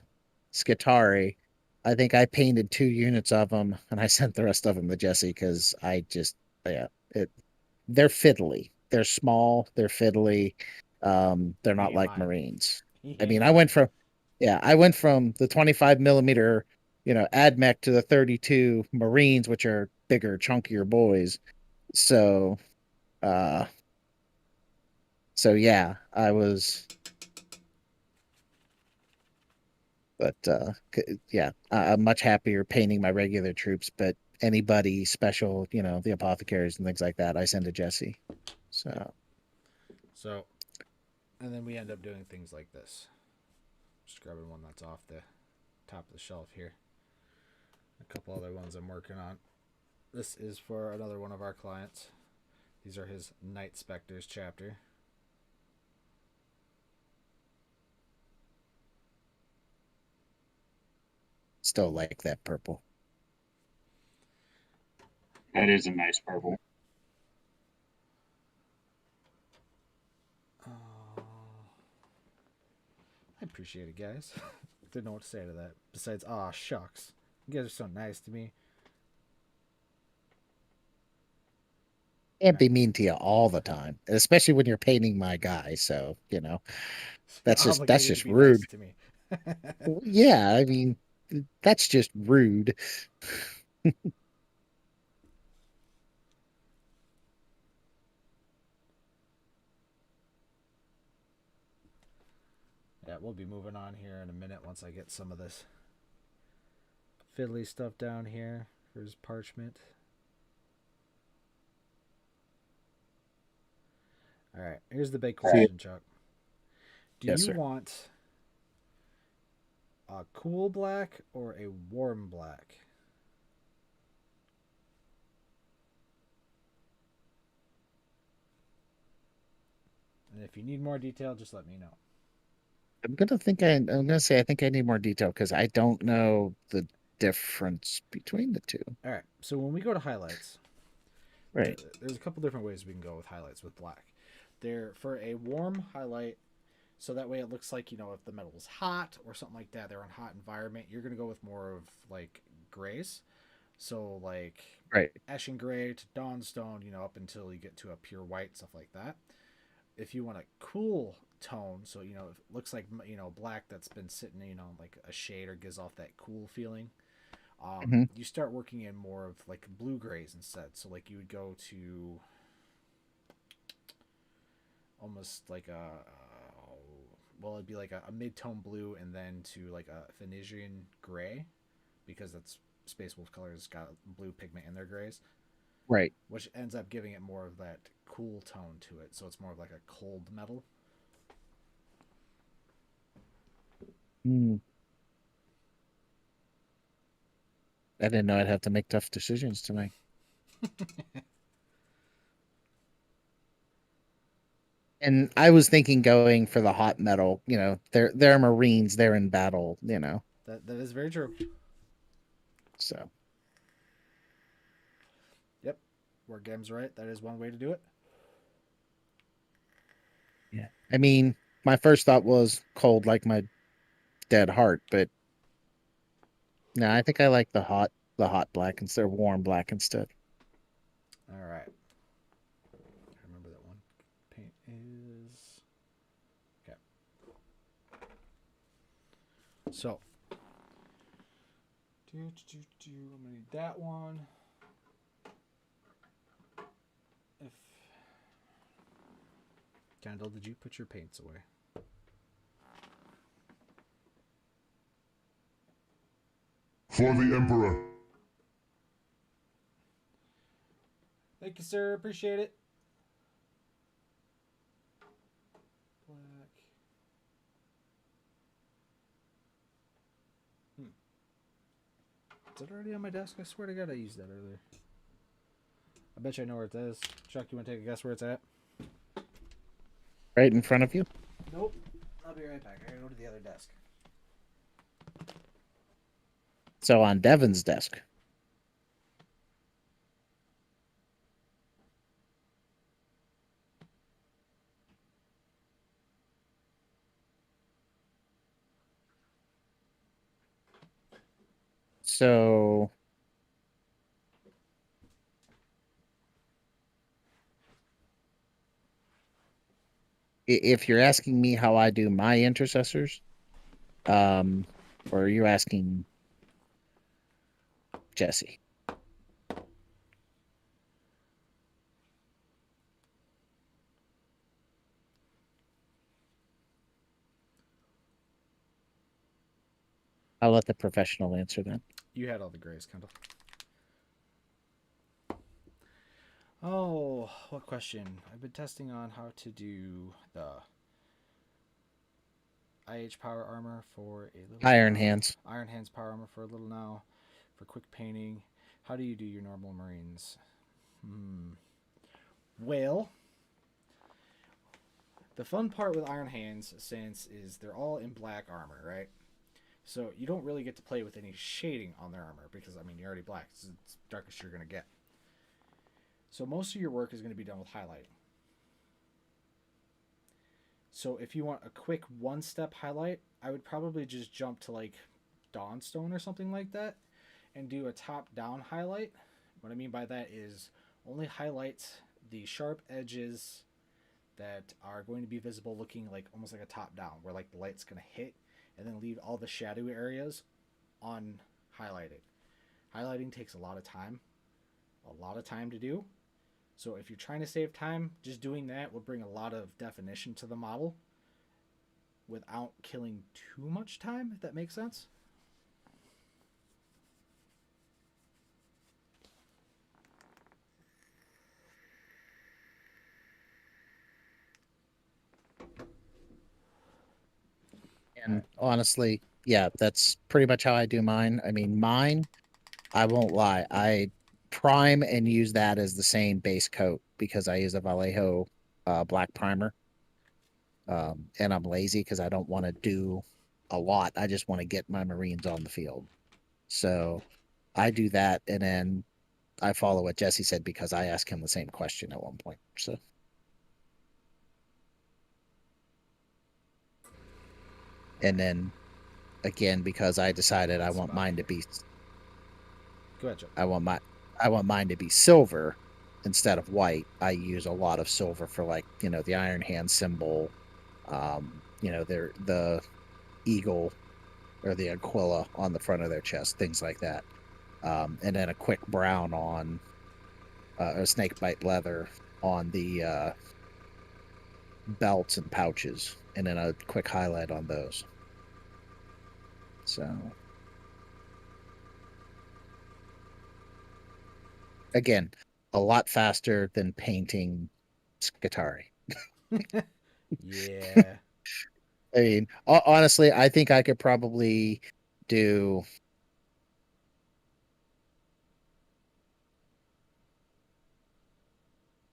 Skitari, I think I painted 2 units of them, and I sent the rest of them to Jesse because I just yeah they're fiddly. They're small. They're fiddly. They're He not ain't like mine. Marines. He I mean, ain't I went mine. from I went from the 25 millimeter, AdMech to the 32 Marines, which are bigger, chunkier boys. So, uh, so yeah, I was, but yeah, I'm much happier painting my regular troops. But anybody special, the apothecaries and things like that, I send to Jesse. So, So, and then we end up doing things like this. Just grabbing one that's off the top of the shelf here. A couple other ones I'm working on. This is for another one of our clients. These are his Night Specters chapter. still like that purple. That is a nice purple. I appreciate it, guys. Didn't know what to say to that. Besides, aw, shucks. You guys are so nice to me. Can't be mean to you all the time, especially when you're painting my guy. So, that's Obligated to just be rude. nice to me. Well, yeah, I mean, that's just rude. Yeah, we'll be moving on here in a minute once I get some of this fiddly stuff down here for his parchment. All right, here's the big question, Chuck. Do Yes, you sir. want a cool black or a warm black? And if you need more detail, just let me know. I'm gonna say I think I need more detail because I don't know the difference between the two. All right, so when we go to highlights, Right. there's a couple different ways we can go with highlights with black. They're for a warm highlight, so that way it looks like, if the metal is hot or something like that, they're in a hot environment, you're going to go with more of like grays. So like Right. ashen gray to dawnstone, up until you get to a pure white, stuff like that. If you want a cool tone, so if it looks like black that's been sitting, like a shade, or gives off that cool feeling, Hmm. you start working in more of like blue grays instead. So like you would go to almost like well, it'd be like a mid-tone blue, and then to like a Phoenician gray, because that's Space Wolf colors got blue pigment in their grays, Right. which ends up giving it more of that cool tone to it. So it's more of like a cold metal. Hmm. I didn't know I'd have to make tough decisions tonight. And I was thinking going for the hot metal. They're Marines. They're in battle. That is very true. So Yep, War Game's right. That is one way to do it. yeah. I mean, my first thought was cold like my dead heart, but no, I think I like the hot black instead of warm black instead. All right. I remember that one. Paint is okay. So, I'm gonna need that one. If Kendall, did you put your paints away? For the Emperor. Thank you, sir. Appreciate it. Black. Is it already on my desk? I swear to God I used that earlier. I bet you I know where it is. Chuck, you want to take a guess where it's at? Right in front of you. Nope. I'll be right back. I gotta go to the other desk. So on Devin's desk. So if you're asking me how I do my intercessors, or are you asking Jesse? I'll let the professional answer that. You had all the grays, Kendall. Oh, what question? I've been testing on how to do the IH power armor for a little Iron now. Hands. Iron Hands power armor for a little now. For quick painting. How do you do your normal Marines? Well, the fun part with Iron Hands since is they're all in black armor, right? So you don't really get to play with any shading on their armor because, I mean, you're already black. It's the darkest you're going to get. So most of your work is going to be done with highlighting. So if you want a quick one-step highlight, I would probably just jump to like Dawnstone or something like that and do a top-down highlight. What I mean by that is only highlight the sharp edges that are going to be visible looking like almost like a top-down where like the light's going to hit, and then leave all the shadowy areas unhighlighted. Highlighting takes a lot of time to do. So if you're trying to save time, just doing that will bring a lot of definition to the model without killing too much time, if that makes sense. And honestly, yeah, that's pretty much how I do mine. I mean, mine, I won't lie, I prime and use that as the same base coat because I use a Vallejo black primer. And I'm lazy because I don't want to do a lot. I just want to get my Marines on the field. So I do that, and then I follow what Jesse said because I asked him the same question at one point. So, and then again, because I decided I want mine to be, Go ahead, Joe. I want mine to be silver instead of white. I use a lot of silver for, like, the Iron Hand symbol, the eagle or the Aquila on the front of their chest, things like that. And then a quick brown on a snake bite leather on the belts and pouches, and then a quick highlight on those. So again, a lot faster than painting Scutari. Yeah. I mean, honestly, I think I could probably do.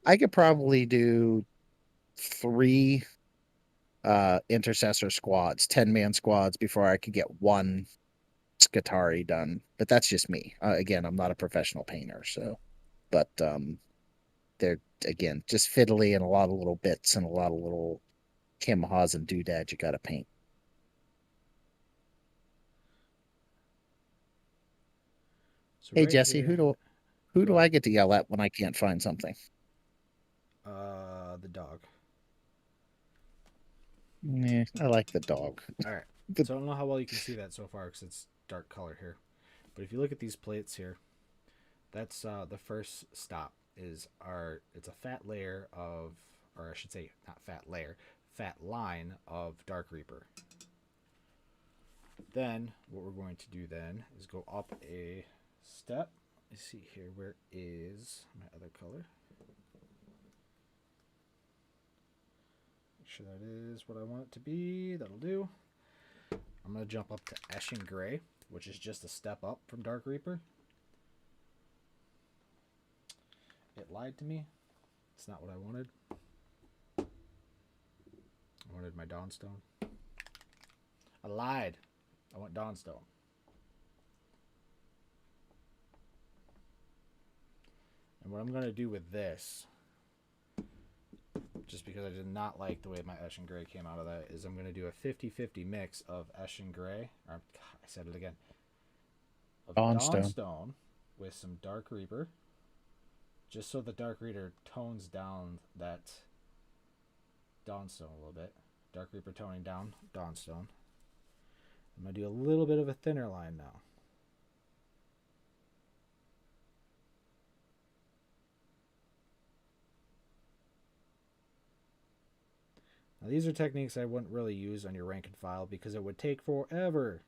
I could probably do 3 intercessor squads, 10-man squads, before I could get one Scutari done. But that's just me. Again, I'm not a professional painter, so. But they're, again, just fiddly and a lot of little bits and a lot of little kimahas and doodads you got to paint. So Hey right Jesse, here, who go do I ahead. get to yell at when I can't find something? The dog. Yeah, I like the dog. All right. The- So I don't know how well you can see that so far because it's dark color here. But if you look at these plates here, that's the first stop it's a fat layer of, or I should say not fat layer, fat line of Dark Reaper. Then what we're going to do then is go up a step. Let's see here, where is my other color? Make sure that is what I want it to be. That'll do. I'm going to jump up to Ashen Gray, which is just a step up from Dark Reaper. It lied to me. It's not what I wanted. I wanted my Dawnstone. I lied. I want Dawnstone. And what I'm going to do with this, just because I did not like the way my Ashen Gray came out of that, is I'm going to do a 50-50 mix of Ashen Gray. Or, God, I said it again. of Dawnstone. Dawnstone with some Dark Reaper, just so the Dark Reaper tones down that Dawnstone a little bit. Dark Reaper toning down Dawnstone. I'm going to do a little bit of a thinner line now. Now these are techniques I wouldn't really use on your rank and file because it would take forever.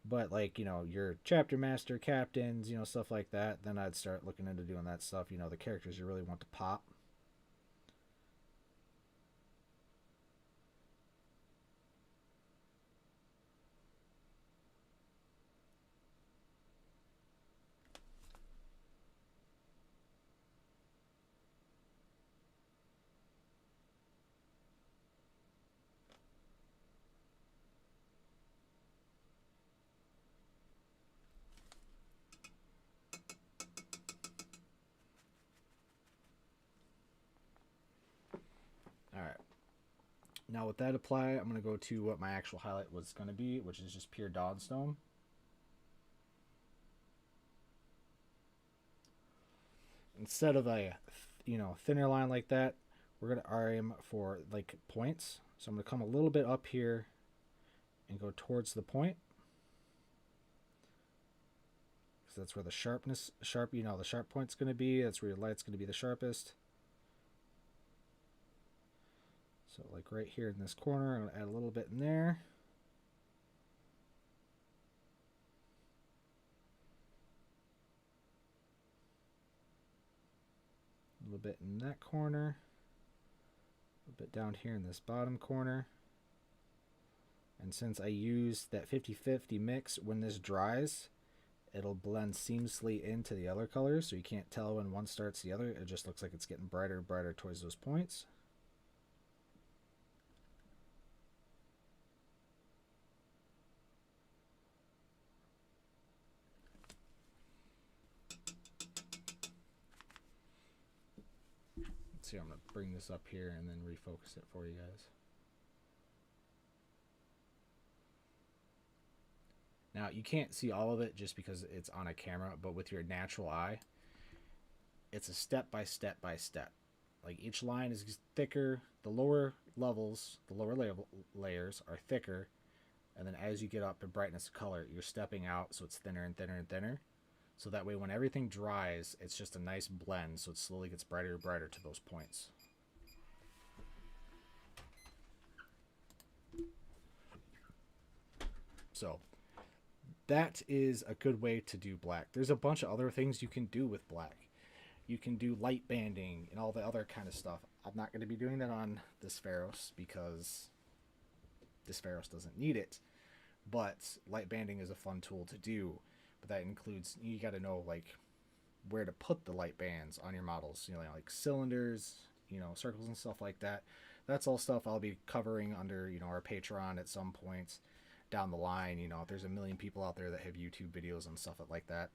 But like, you know, your chapter master, captains, you know, stuff like that, then I'd start looking into doing that stuff, you know, the characters you really want to pop. Alright. Now with that applied, I'm going to go to what my actual highlight was going to be, which is just pure Dawnstone. Instead of a, you know, thinner line like that, we're going to RM for like points. So I'm going to come a little bit up here and go towards the point. Because that's where the the sharp point's going to be. That's where your light's going to be the sharpest. So like right here in this corner, I'm going to add a little bit in there. A little bit in that corner. A little bit down here in this bottom corner. And since I used that 50-50 mix, when this dries, it'll blend seamlessly into the other colors, so you can't tell when one starts the other. It just looks like it's getting brighter and brighter towards those points. Let's see, I'm going to bring this up here and then refocus it for you guys. Now, you can't see all of it just because it's on a camera, but with your natural eye, it's a step by step by step. Like each line is thicker, the lower levels, the lower layers are thicker, and then as you get up in brightness of color, you're stepping out so it's thinner and thinner and thinner. So that way when everything dries, it's just a nice blend, so it slowly gets brighter and brighter to those points. So that is a good way to do black. There's a bunch of other things you can do with black. You can do light banding and all the other kind of stuff. I'm not going to be doing that on this Feirros because this Feirros doesn't need it. But light banding is a fun tool to do. But that includes, you got to know like where to put the light bands on your models. You know, like cylinders, you know, circles and stuff like that. That's all stuff I'll be covering under, you know, our Patreon at some points down the line. You know, there's a million people out there that have YouTube videos and stuff like that.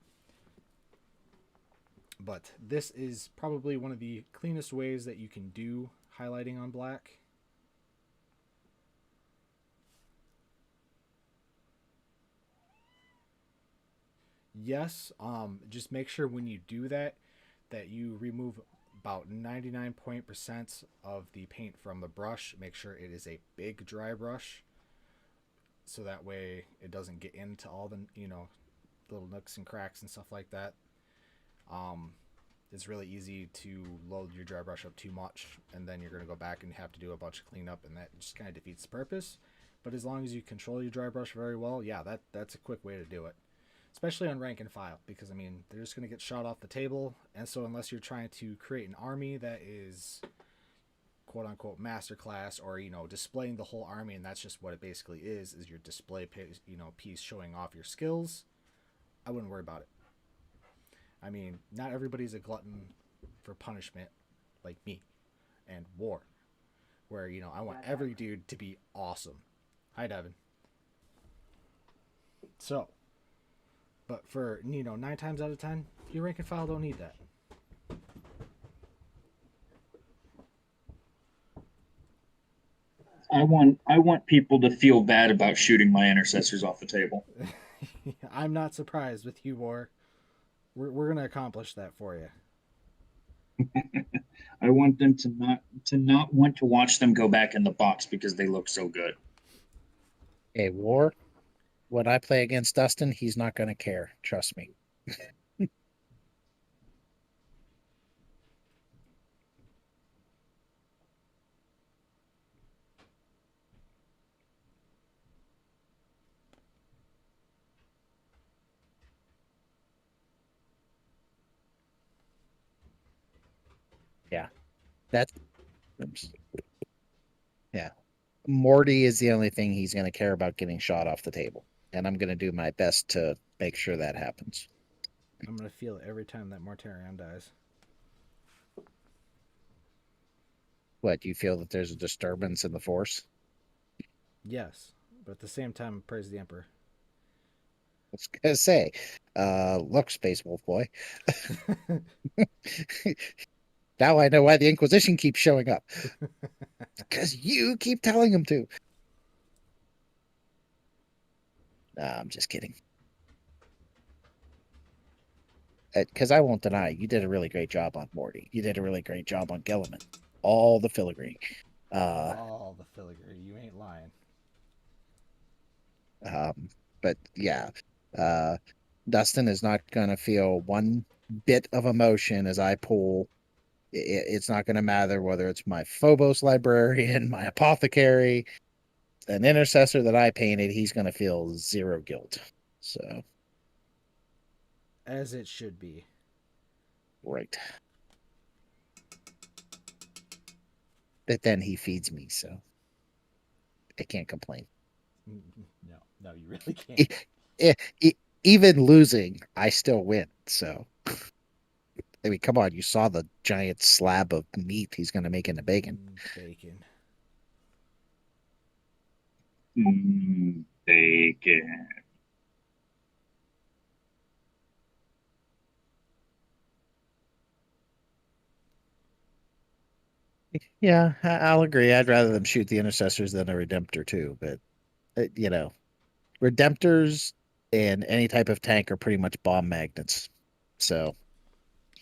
But this is probably one of the cleanest ways that you can do highlighting on black. Yes, just make sure when you do that you remove about 99% of the paint from the brush. Make sure it is a big dry brush, so that way it doesn't get into all the, you know, little nooks and cracks and stuff like that. It's really easy to load your dry brush up too much, and then you're going to go back and have to do a bunch of cleanup, and that just kind of defeats the purpose. But as long as you control your dry brush very well, yeah, that's a quick way to do it. Especially on rank and file, because I mean, they're just going to get shot off the table, and so unless you're trying to create an army that is quote unquote masterclass, or, you know, displaying the whole army, and that's just what it basically is your display piece, you know, piece showing off your skills, I wouldn't worry about it. I mean, not everybody's a glutton for punishment like me and war, where, you know, I want every dude to be awesome. Hi, Devin. So, but for, you know, 9 times out of 10, your rank and file don't need that. I want people to feel bad about shooting my intercessors off the table. I'm not surprised with you, War. We're gonna accomplish that for you. I want them to not want to watch them go back in the box because they look so good. Hey, War, when I play against Dustin, he's not going to care. Trust me. Yeah. That's. Oops. Yeah. Morty is the only thing he's going to care about getting shot off the table. And I'm going to do my best to make sure that happens. I'm gonna feel it every time that Mortarion dies. What, do you feel that there's a disturbance in the force? Yes, but at the same time, praise the Emperor. I was going to say, look, Space Wolf Boy. Now I know why the Inquisition keeps showing up. Because you keep telling them to. Nah, I'm just kidding. Because I won't deny, you did a really great job on Morty. You did a really great job on Gilliman. All the filigree. All the filigree. You ain't lying. But yeah, uh, Dustin is not going to feel one bit of emotion as I pull. It's not going to matter whether it's my Phobos librarian, my apothecary, an intercessor that I painted. He's going to feel zero guilt. So, As it should be. right. But then he feeds me, so I can't complain. No, you really can't. Even losing, I still win. So, I mean, come on, you saw the giant slab of meat he's going to make into bacon. Bacon. Bacon. Yeah, I'll agree. I'd rather them shoot the intercessors than a redemptor too. But redemptors and any type of tank are pretty much bomb magnets. So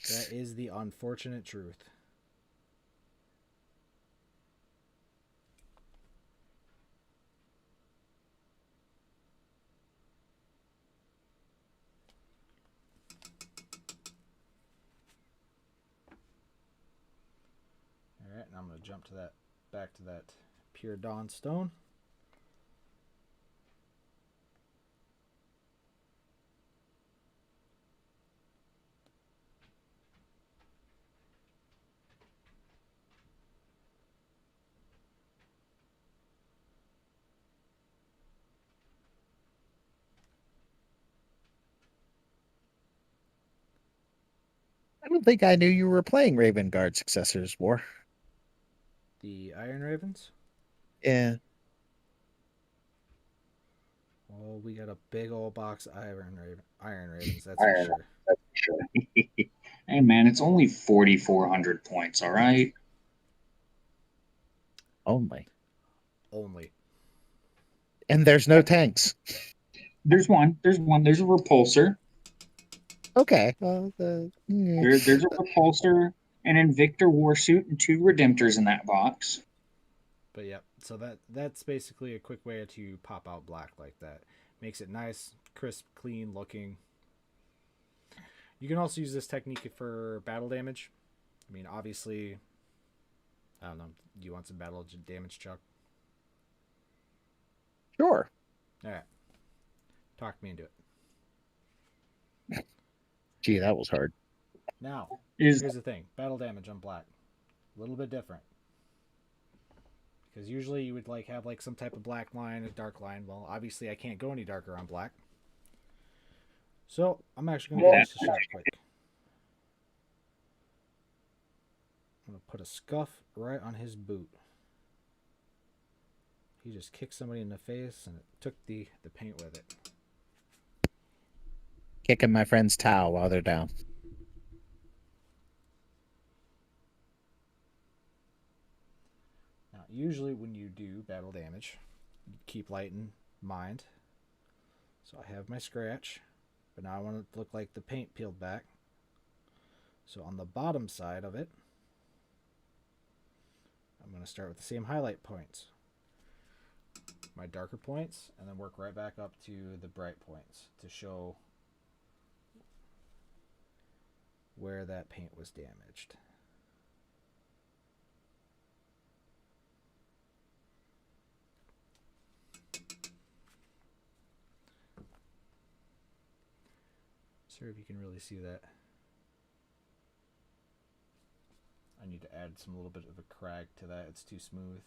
That is the unfortunate truth. All right, and I'm going to jump to that, back to that pure dawn stone. I don't think I knew you were playing Raven Guard Successors War. The Iron Ravens. Yeah. Oh, we got a big old box of Iron Ravens. That's All for right, sure. that's for sure. Hey man, it's only 4,400 points. All right. Only. Only. And there's no tanks. There's one. There's one. There's a repulsor. Okay. There's a repulsor, an Invictor warsuit, and 2 redemptors in that box. But yeah, so that's basically a quick way to pop out black like that. Makes it nice, crisp, clean looking. You can also use this technique for battle damage. I mean, obviously, I don't know. Do you want some battle damage, Chuck? Sure. All right. Talk me into it. Gee, that was hard. Now, Is here's the thing. Battle damage on black. A little bit different. Because usually you would have some type of black line, a dark line. Well, obviously I can't go any darker on black. So, I'm actually going to finish this shot quick. I'm going to put a scuff right on his boot. He just kicked somebody in the face and it took the paint with it. Kicking my friend's towel while they're down. Now, usually when you do battle damage, you keep light in mind. So I have my scratch, but now I want it to look like the paint peeled back. So on the bottom side of it, I'm going to start with the same highlight points, my darker points, and then work right back up to the bright points to show where that paint was damaged. Sorry if you can really see that. I need to add some little bit of a crag to that. It's too smooth.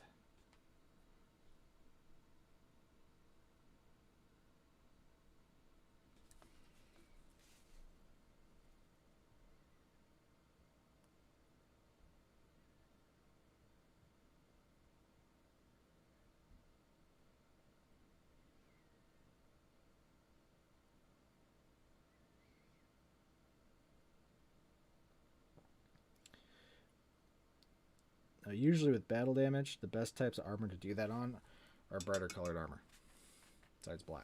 Now, usually with battle damage, the best types of armor to do that on are brighter colored armor, besides black.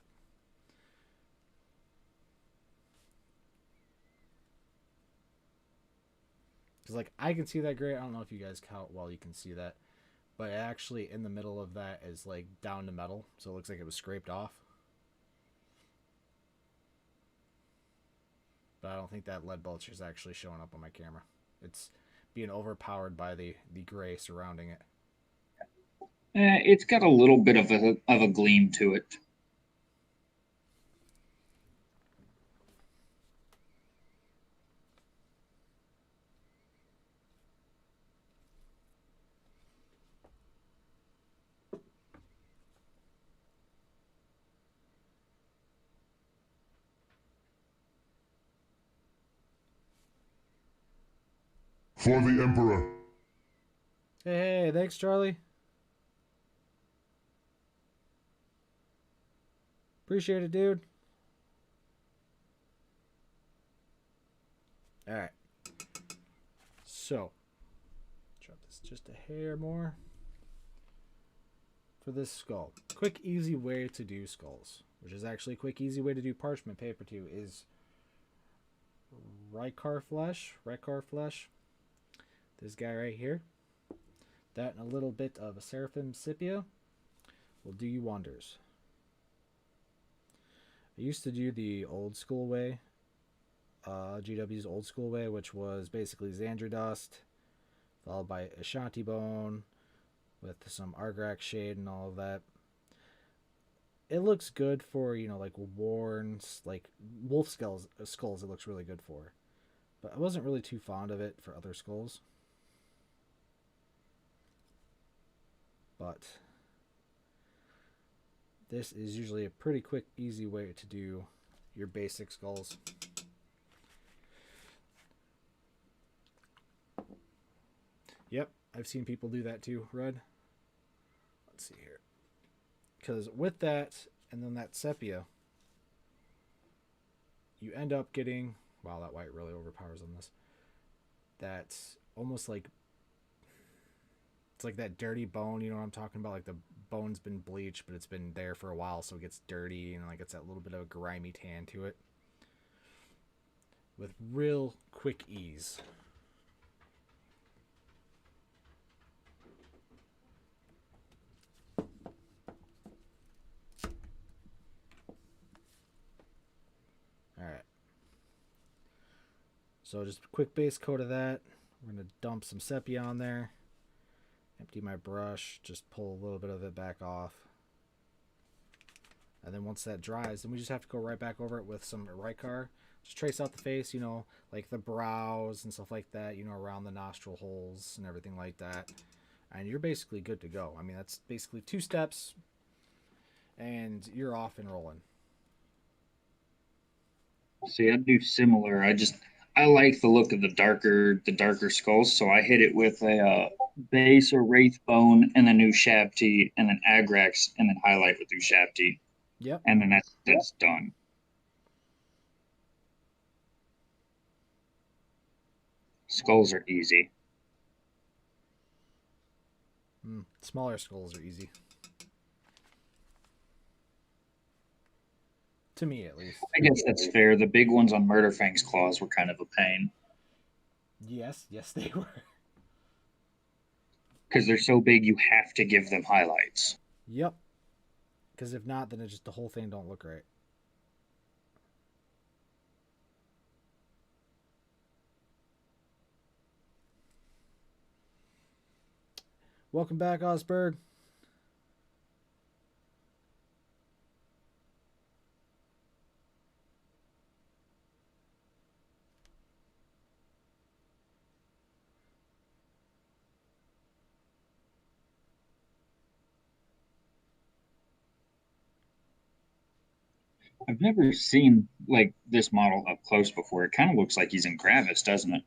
Because, like, I can see that gray. I don't know if you guys how well you can see that. But actually, in the middle of that is, like, down to metal. So it looks like it was scraped off. But I don't think that lead belcher is actually showing up on my camera. It's being overpowered by the gray surrounding it. It's got a little bit of a gleam to it. For the Emperor. Hey, thanks, Charlie. Appreciate it, dude. All right. So, drop this just a hair more. For this skull, quick, easy way to do skulls, which is actually a quick, easy way to do parchment paper too, is Rycar flesh. This guy right here. That and a little bit of a Seraphim Scipio will do you wonders. I used to do the old school way, GW's old school way, which was basically Xandra dust, followed by Ashanti bone, with some Argrax shade and all of that. It looks good for, you know, like worn, like wolf skulls it looks really good for. But I wasn't really too fond of it for other skulls. But this is usually a pretty quick, easy way to do your basic skulls. Yep, I've seen people do that too, Red. Let's see here. Because with that, and then that sepia, you end up getting... Wow, that white really overpowers on this. That's almost like... It's like that dirty bone, you know what I'm talking about? Like the bone's been bleached, but it's been there for a while, so it gets dirty, and like it's that little bit of a grimy tan to it. With real quick ease. Alright. So just a quick base coat of that. We're going to dump some sepia on there. Empty my brush. Just pull a little bit of it back off. And then once that dries, then we just have to go right back over it with some Rycar. Just trace out the face, you know, like the brows and stuff like that, you know, around the nostril holes and everything like that. And you're basically good to go. I mean, that's basically 2 steps and you're off and rolling. See, I do similar. I like the look of the darker skulls, so I hit it with a base or wraith bone and a new Shabti and an Agrax and then highlight with new Shabti. Yep. And then that's done. Skulls are easy. Smaller skulls are easy. To me, at least. I guess that's fair. The big ones on Murderfang's claws were kind of a pain Yes, they were. because they're so big you have to give them highlights. Yep. Because if not, then the whole thing don't look right. Welcome back, Osberg. I've never seen like this model up close before. It kind of looks like he's in Gravis, doesn't it?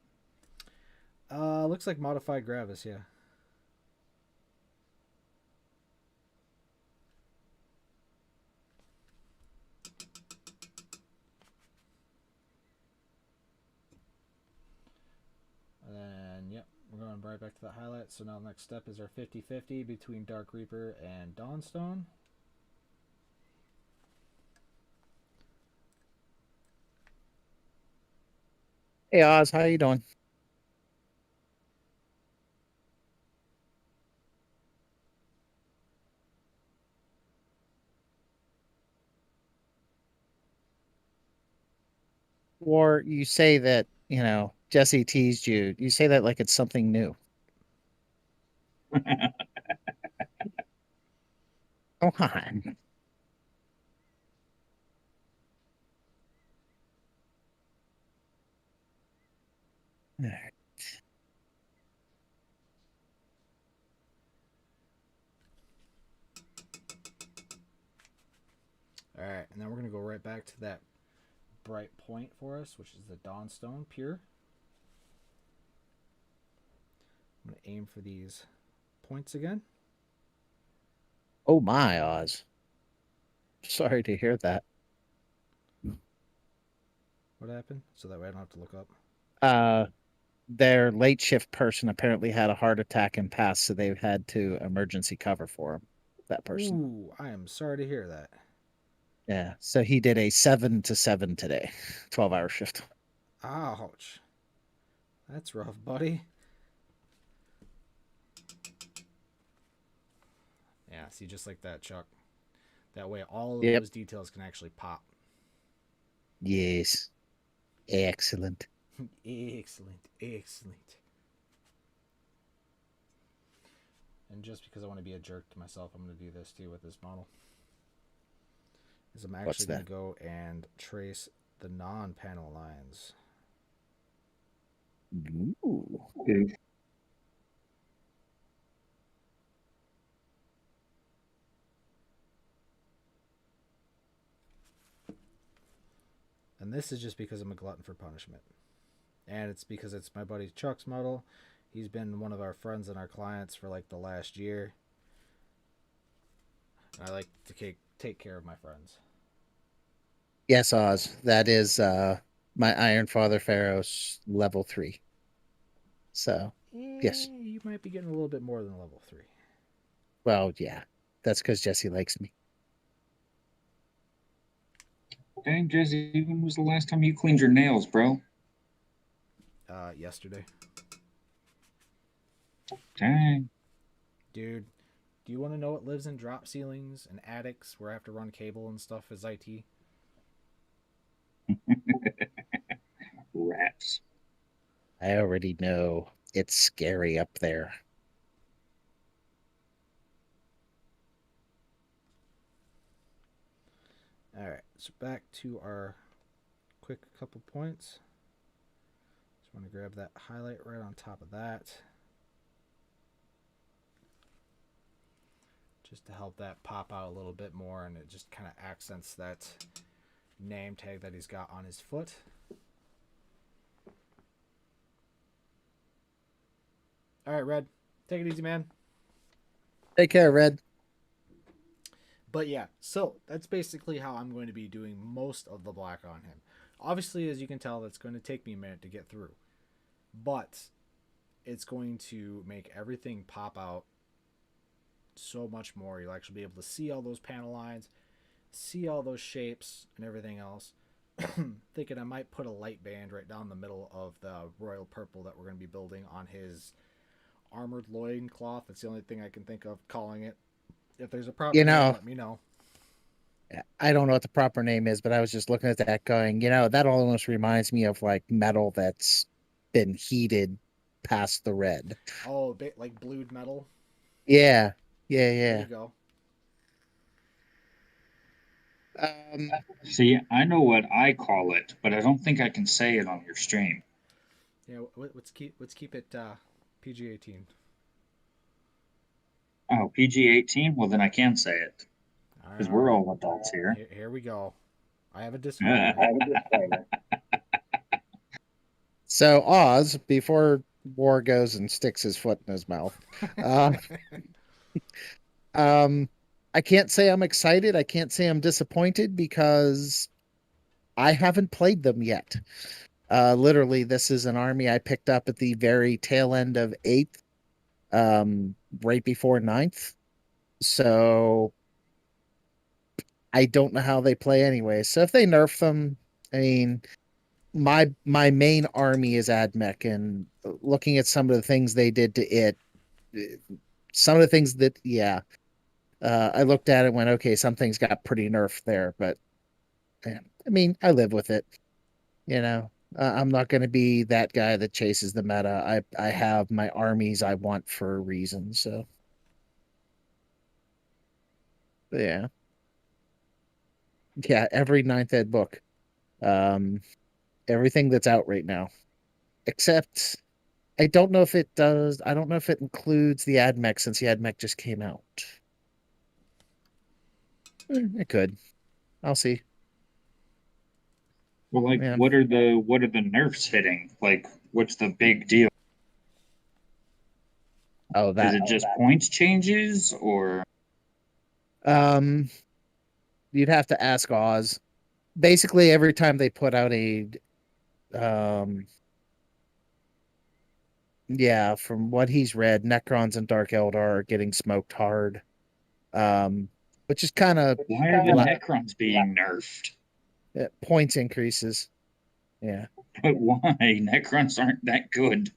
Looks like modified Gravis, yeah. And then, yep, we're going right back to the highlight. So now the next step is our 50-50 between Dark Reaper and Dawnstone. Hey Oz, how you doing? Or you say that, Jesse teased you. You say that like it's something new. Come on. Alright. All right, and then we're going to go right back to that bright point for us, which is the Dawnstone Pure. I'm going to aim for these points again. Oh my, Oz. Sorry to hear that. What happened? So that way I don't have to look up. Their late shift person apparently had a heart attack and passed, so they've had to emergency cover for him. That person. Ooh, I am sorry to hear that. Yeah. So he did a 7 to 7 today, 12-hour shift. Ouch. That's rough, buddy. Yeah, see, just like that, Chuck. That way all of Yep. those details can actually pop. Yes. Excellent. Excellent, excellent. And just because I want to be a jerk to myself, I'm going to do this too with this model. Is I'm actually going to go and trace the non-panel lines. Ooh. And this is just because I'm a glutton for punishment. And it's because it's my buddy Chuck's model. He's been one of our friends and our clients for like the last year. And I like to take care of my friends. Yes, Oz. That is my Iron Father Feirros level 3. So, yes. You might be getting a little bit more than level 3. Well, yeah. That's because Jesse likes me. Dang, Jesse, when was the last time you cleaned your nails, bro? Yesterday. Dang. Dude, do you want to know what lives in drop ceilings and attics where I have to run cable and stuff as IT? Rats. I already know it's scary up there. Alright, so back to our quick couple points. Just want to grab that highlight right on top of that. Just to help that pop out a little bit more, and it just kind of accents that name tag that he's got on his foot. Alright, Red. Take it easy, man. Take care, Red. But yeah, so that's basically how I'm going to be doing most of the black on him. Obviously, as you can tell, that's going to take me a minute to get through. But it's going to make everything pop out so much more. You'll actually be able to see all those panel lines. see all those shapes and everything else, thinking I might put a light band right down the middle of the royal purple that we're going to be building on his armored loincloth. That's the only thing I can think of calling it. If there's a proper You name, know, let me know. I don't know what the proper name is, but I was just looking at that going, that almost reminds me of like metal that's been heated past the red. Oh, a bit like blued metal. Yeah. There Yeah, you go. yeah. See, I know what I call it, but I don't think I can say it on your stream. Yeah, let's keep it PG-18. Oh, PG-18? Well, then I can say it because All we're right, all adults here. here we go. I have a disclaimer. So Oz, before War goes and sticks his foot in his mouth, uh, um, I can't say I'm excited. I can't say I'm disappointed because I haven't played them yet. Literally, this is an army I picked up at the very tail end of 8th, right before 9th. So I don't know how they play anyway. So if they nerf them, I mean, my main army is AdMech, and looking at some of the things they did to it, some of the things that, yeah, I looked at it and went, okay, some things got pretty nerfed there, but I mean, I live with it. I'm not going to be that guy that chases the meta. I have my armies I want for a reason. So, but yeah, every ninth ed book, um, everything that's out right now, except I don't know if it does. I don't know if it includes the AdMech since the AdMech just came out. It could. I'll see. Well, like, Yeah. what are the nerfs hitting? Like, what's the big deal? Oh, Is it just points changes or? Um, you'd have to ask Oz. Basically, every time they put out um, yeah, from what he's read, Necrons and Dark Eldar are getting smoked hard. Um, which is kind of Why are the Necrons being nerfed? points increases. Yeah. But why? Necrons aren't that good.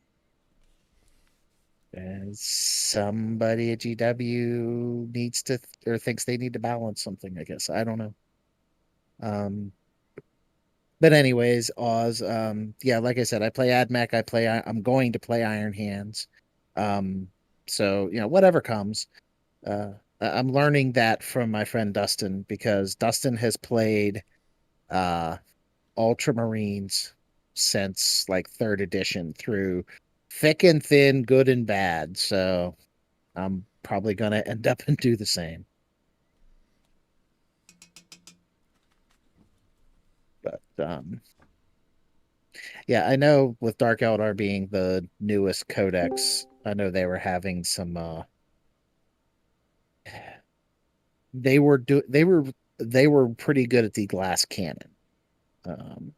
Somebody at GW needs to or thinks they need to balance something, I guess. I don't know. But anyways, Oz, yeah, like I said, I play AdMech, I'm going to play Iron Hands. Um, so, whatever comes. I'm learning that from my friend Dustin because Dustin has played uh Ultramarines since like third edition through thick and thin, good and bad. So I'm probably gonna end up and do the same. But yeah, I know with Dark Eldar being the newest codex, I know they were having some they were pretty good at the glass cannon. Um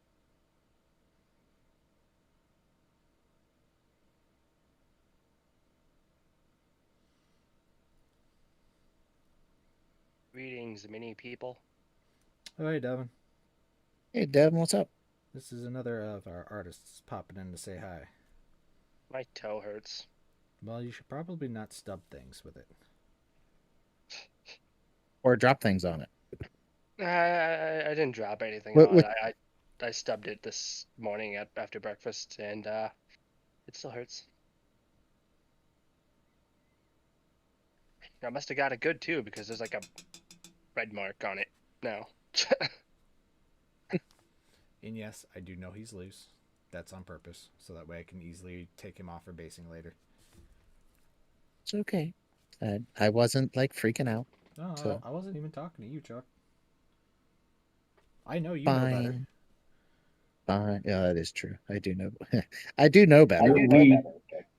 Greetings, mini people. Oh, hey, Devin. Hey Devin, what's up? This is another of our artists popping in to say hi. My toe hurts. Well, you should probably not stub things with it. Or drop things on it. I didn't drop anything What, on it. what, I stubbed it this morning after breakfast, and it still hurts. I must have got it good too because there's like a red mark on it now. And yes, I do know he's loose. That's on purpose, so that way I can easily take him off for basing later. it's okay. I wasn't like freaking out. No, So I wasn't even talking to you, Chuck. I know you know better. Fine. Yeah, that is true. I do know. I do know better.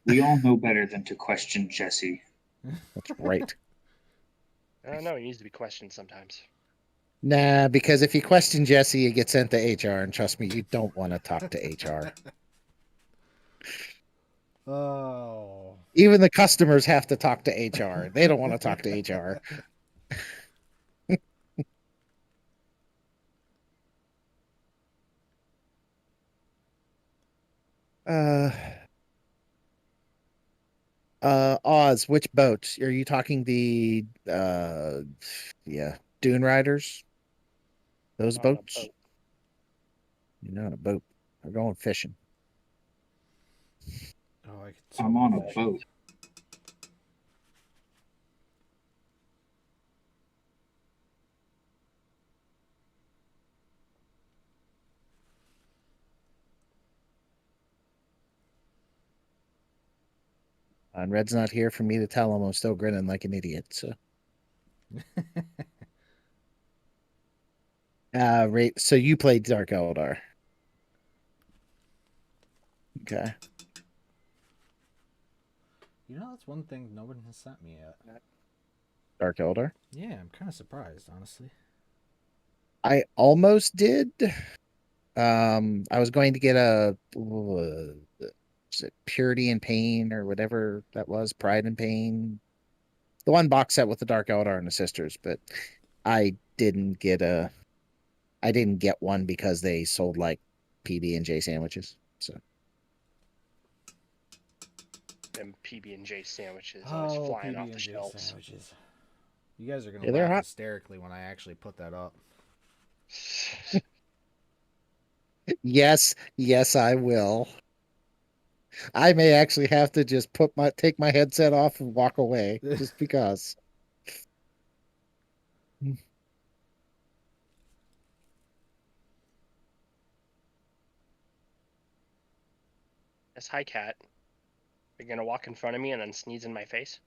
We all know better than to question Jesse. That's right. I don't know. He needs to be questioned sometimes. Nah, because if you question Jesse, you get sent to HR, and trust me, you don't want to talk to HR. Oh. Even the customers have to talk to HR. They don't want to talk to HR. Uh, Oz, which boat? Are you talking the yeah, Dune Riders? Those On a boats? boat. You're not a boat. We're going fishing. Oh, I could I'm totally on a fish. boat. And Red's not here for me to tell him I'm still grinning like an idiot. So, right. So you played Dark Eldar. Okay. You know, that's one thing no one has sent me yet. Dark Eldar. Yeah, I'm kind of surprised, honestly. I almost did. I was going to get a is it Purity and Pain or whatever that was, Pride and Pain. The one box set with the Dark Eldar and the sisters, but I didn't get one because they sold like PB and J sandwiches. So Them PB&J sandwiches always Oh, flying off the PB&J shelves. sandwiches. You guys are gonna Yeah, they're laugh hot. hysterically when I actually put that up. yes, I will. I may actually have to just take my headset off and walk away just because. Yes, hi, cat. You're gonna walk in front of me and then sneeze in my face?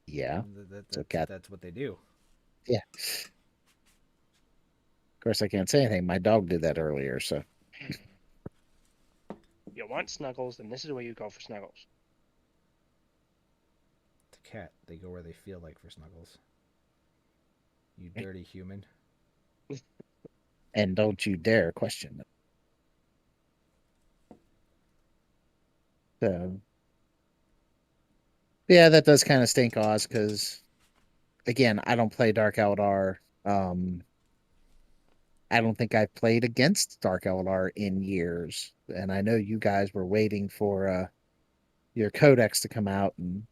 Yeah. So cat. That's what they do. Yeah. Of course, I can't say anything. My dog did that earlier, so You want snuggles, then this is where you go for snuggles. The cat, they go where they feel like for snuggles. You dirty human. and don't you dare question it. So yeah, that does kind of stink, Oz, because again, I don't play Dark Eldar. I don't think I've played against Dark Eldar in years, and I know you guys were waiting for your codex to come out, and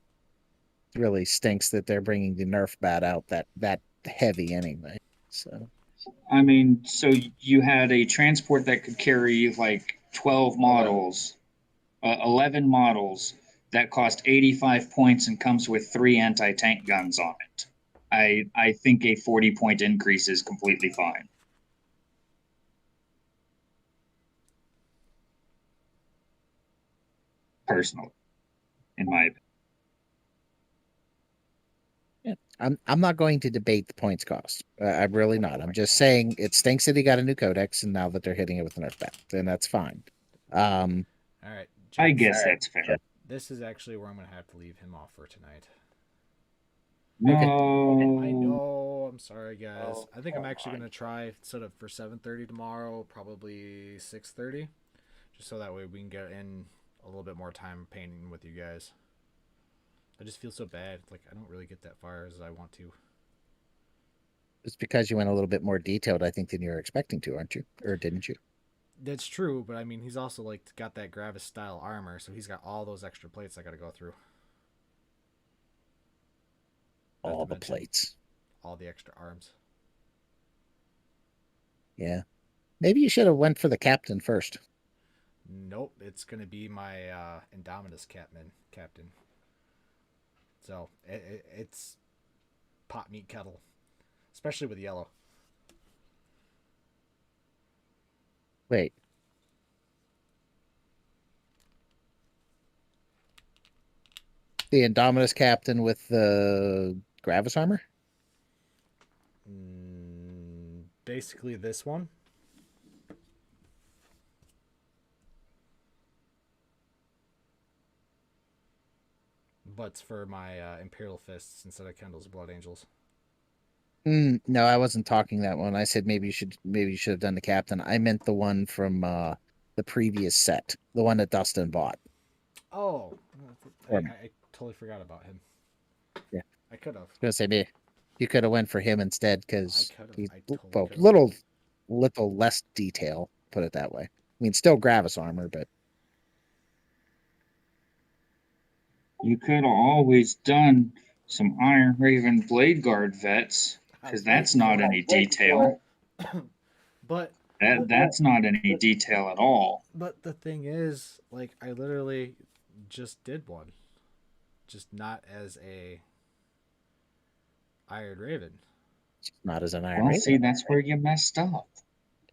it really stinks that they're bringing the Nerf bat out that heavy anyway. So I mean, so you had a transport that could carry like 12 models, 11 models that cost 85 points and comes with 3 anti-tank guns on it. I think a 40-point increase is completely fine. Personally, in my opinion. yeah, I'm not going to debate the points cost. I'm really not. I'm just saying it stinks that he got a new codex, and now that they're hitting it with an Nerf bat, then that's fine. All right, I Jax, guess that's fair. this is actually where I'm gonna have to leave him off for tonight. No. I know. I'm sorry, guys. Oh, I think I'm come actually on. gonna try sort of for 7:30 tomorrow, probably 6:30, just so that way we can get in a little bit more time painting with you guys. I just feel so bad. Like I don't really get that far as I want to. It's because you went a little bit more detailed, I think, than you were expecting to, aren't you? Or didn't you? That's true, but I mean, he's also like got that Gravis style armor, so he's got all those extra plates I got to go through. Not All to the mention plates. all the extra arms. Yeah. Maybe you should have went for the captain first. Nope, it's gonna be my Indominus captain. So it's pot meat kettle, especially with yellow. Wait. The Indominus captain with the Gravis armor? Basically, this one. But it's for my Imperial Fists instead of Kendall's Blood Angels. No, I wasn't talking that one. I said maybe you should have done the captain. I meant the one from the previous set, the one that Dustin bought. Oh, I totally forgot about him. Yeah, I could have. I was gonna say maybe you could have went for him instead I because could have. he's I totally could have. little less detail. Put it that way. mean, still Gravis armor, but You could have always done some Iron Raven Blade Guard vets, I because was that's waiting not for any detail. But That's not any detail at all. but the thing is, like, I literally just did one, just not as a Iron Raven. not as an Iron Well, Raven. see, that's where you messed up.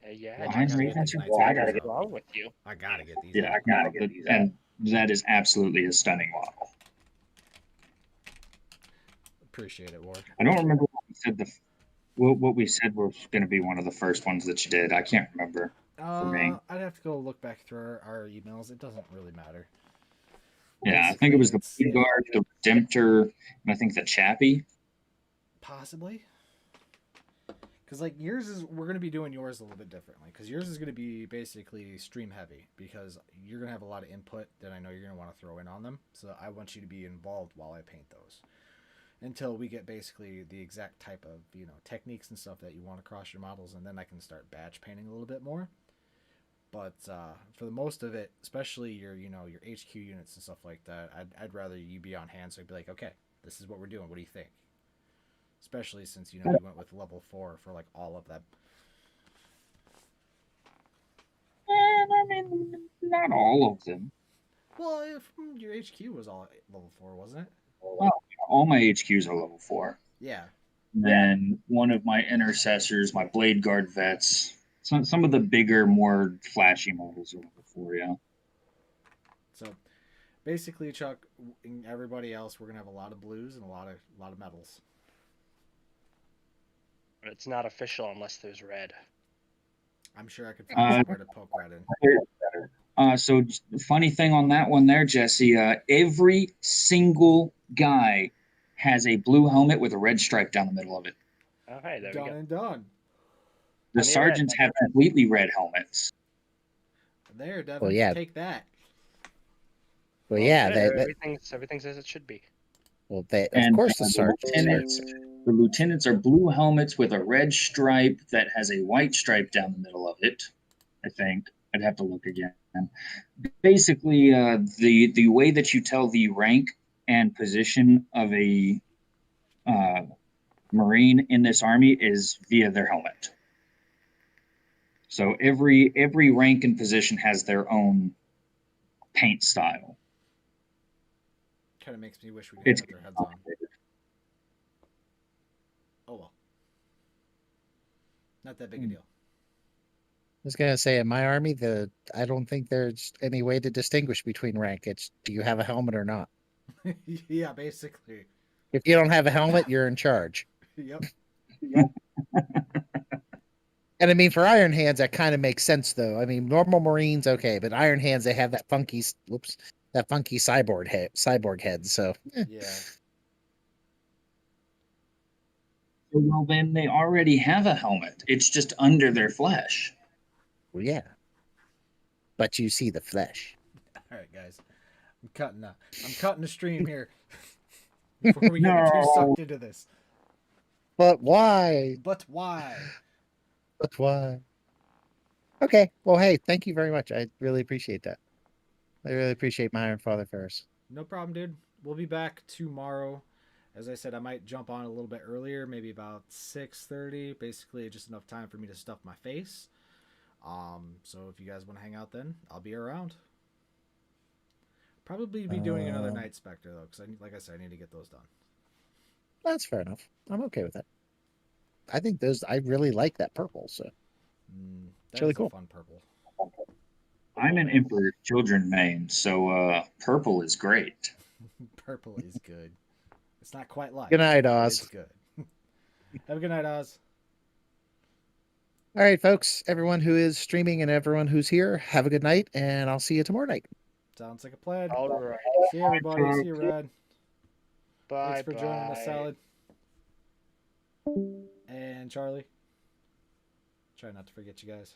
Yeah, Well, Iron I gotta get Ravens these are Knights I Templars gotta great. get out. along with you. I gotta get these Yeah, out. no, and that is absolutely a stunning model. Appreciate it, War. I don't remember what we said what we said was going to be one of the first ones that you did. I can't remember. For me. I'd have to go look back through our emails. It doesn't really matter. Yeah, I think it was the Basically, Blade Guard, the Redemptor, and I think the Chappie. Possibly. Because, like, yours is, we're going to be doing yours a little bit differently. Because yours is going to be basically stream heavy. Because you're going to have a lot of input that I know you're going to want to throw in on them. So I want you to be involved while I paint those. Until we get basically the exact type of, techniques and stuff that you want across your models. And then I can start batch painting a little bit more. But for the most of it, especially your HQ units and stuff like that, I'd rather you be on hand. So I'd be like, okay, this is what we're doing. What do you think? Especially since you went with level 4 for like all of them. And I mean, not all of them. Well, if your HQ was all level 4, wasn't it? Well, all my HQs are level 4. Yeah. And then one of my intercessors, my Blade Guard vets, some of the bigger, more flashy models are level 4. Yeah. So basically, Chuck, and everybody else, we're gonna have a lot of blues and a lot of metals. But it's not official unless there's red. I'm sure I could find somewhere to poke red in. So funny thing on that one there, Jesse. Every single guy has a blue helmet with a red stripe down the middle of it. Oh, hey, there we Done go. and done. The Plenty of red. sergeants have completely red helmets. There, Devin. Well, yeah. Take that. Well, yeah, Everything's as it should be. of And course the sergeants. The lieutenants are blue helmets with a red stripe that has a white stripe down the middle of it. I think I'd have to look again. Basically, the way that you tell the rank and position of a Marine in this army is via their helmet. So every rank and position has their own paint style. Kind of makes me wish we could put their heads on. Oh well. Not that big a deal. I was gonna say in my army, I don't think there's any way to distinguish between rank. It's do you have a helmet or not? Yeah, basically. If you don't have a helmet, you're in charge. Yep. And I mean, for Iron Hands, that kind of makes sense, though. I mean, normal Marines, okay, but Iron Hands, they have that funky cyborg head. So Yeah. Well, then they already have a helmet. It's just under their flesh. well, yeah. But you see the flesh. All right, guys. I'm cutting the stream here before we get too sucked into this. But why? But why? But why? Okay. Well, hey, thank you very much. I really appreciate that. I really appreciate my Iron Father Feirros. No problem, dude. We'll be back tomorrow. As I said, I might jump on a little bit earlier, maybe about 6:30. Basically, just enough time for me to stuff my face. So if you guys want to hang out, then I'll be around. Probably be doing another Night Spectre though, because like I said, I need to get those done. That's fair enough. I'm okay with that. I think I really like that purple. So That's really cool. A fun purple. I'm an Emperor Children main, so purple is great. Purple is good. It's not quite like. Good night, Oz. It's good. Have a good night, Oz. All right, folks. Everyone who is streaming and everyone who's here, have a good night, and I'll see you tomorrow night. Sounds like a plan. All right. See you, everybody. See you, Rad. Bye. Thanks for joining us, Salad. And Charlie. Try not to forget you guys.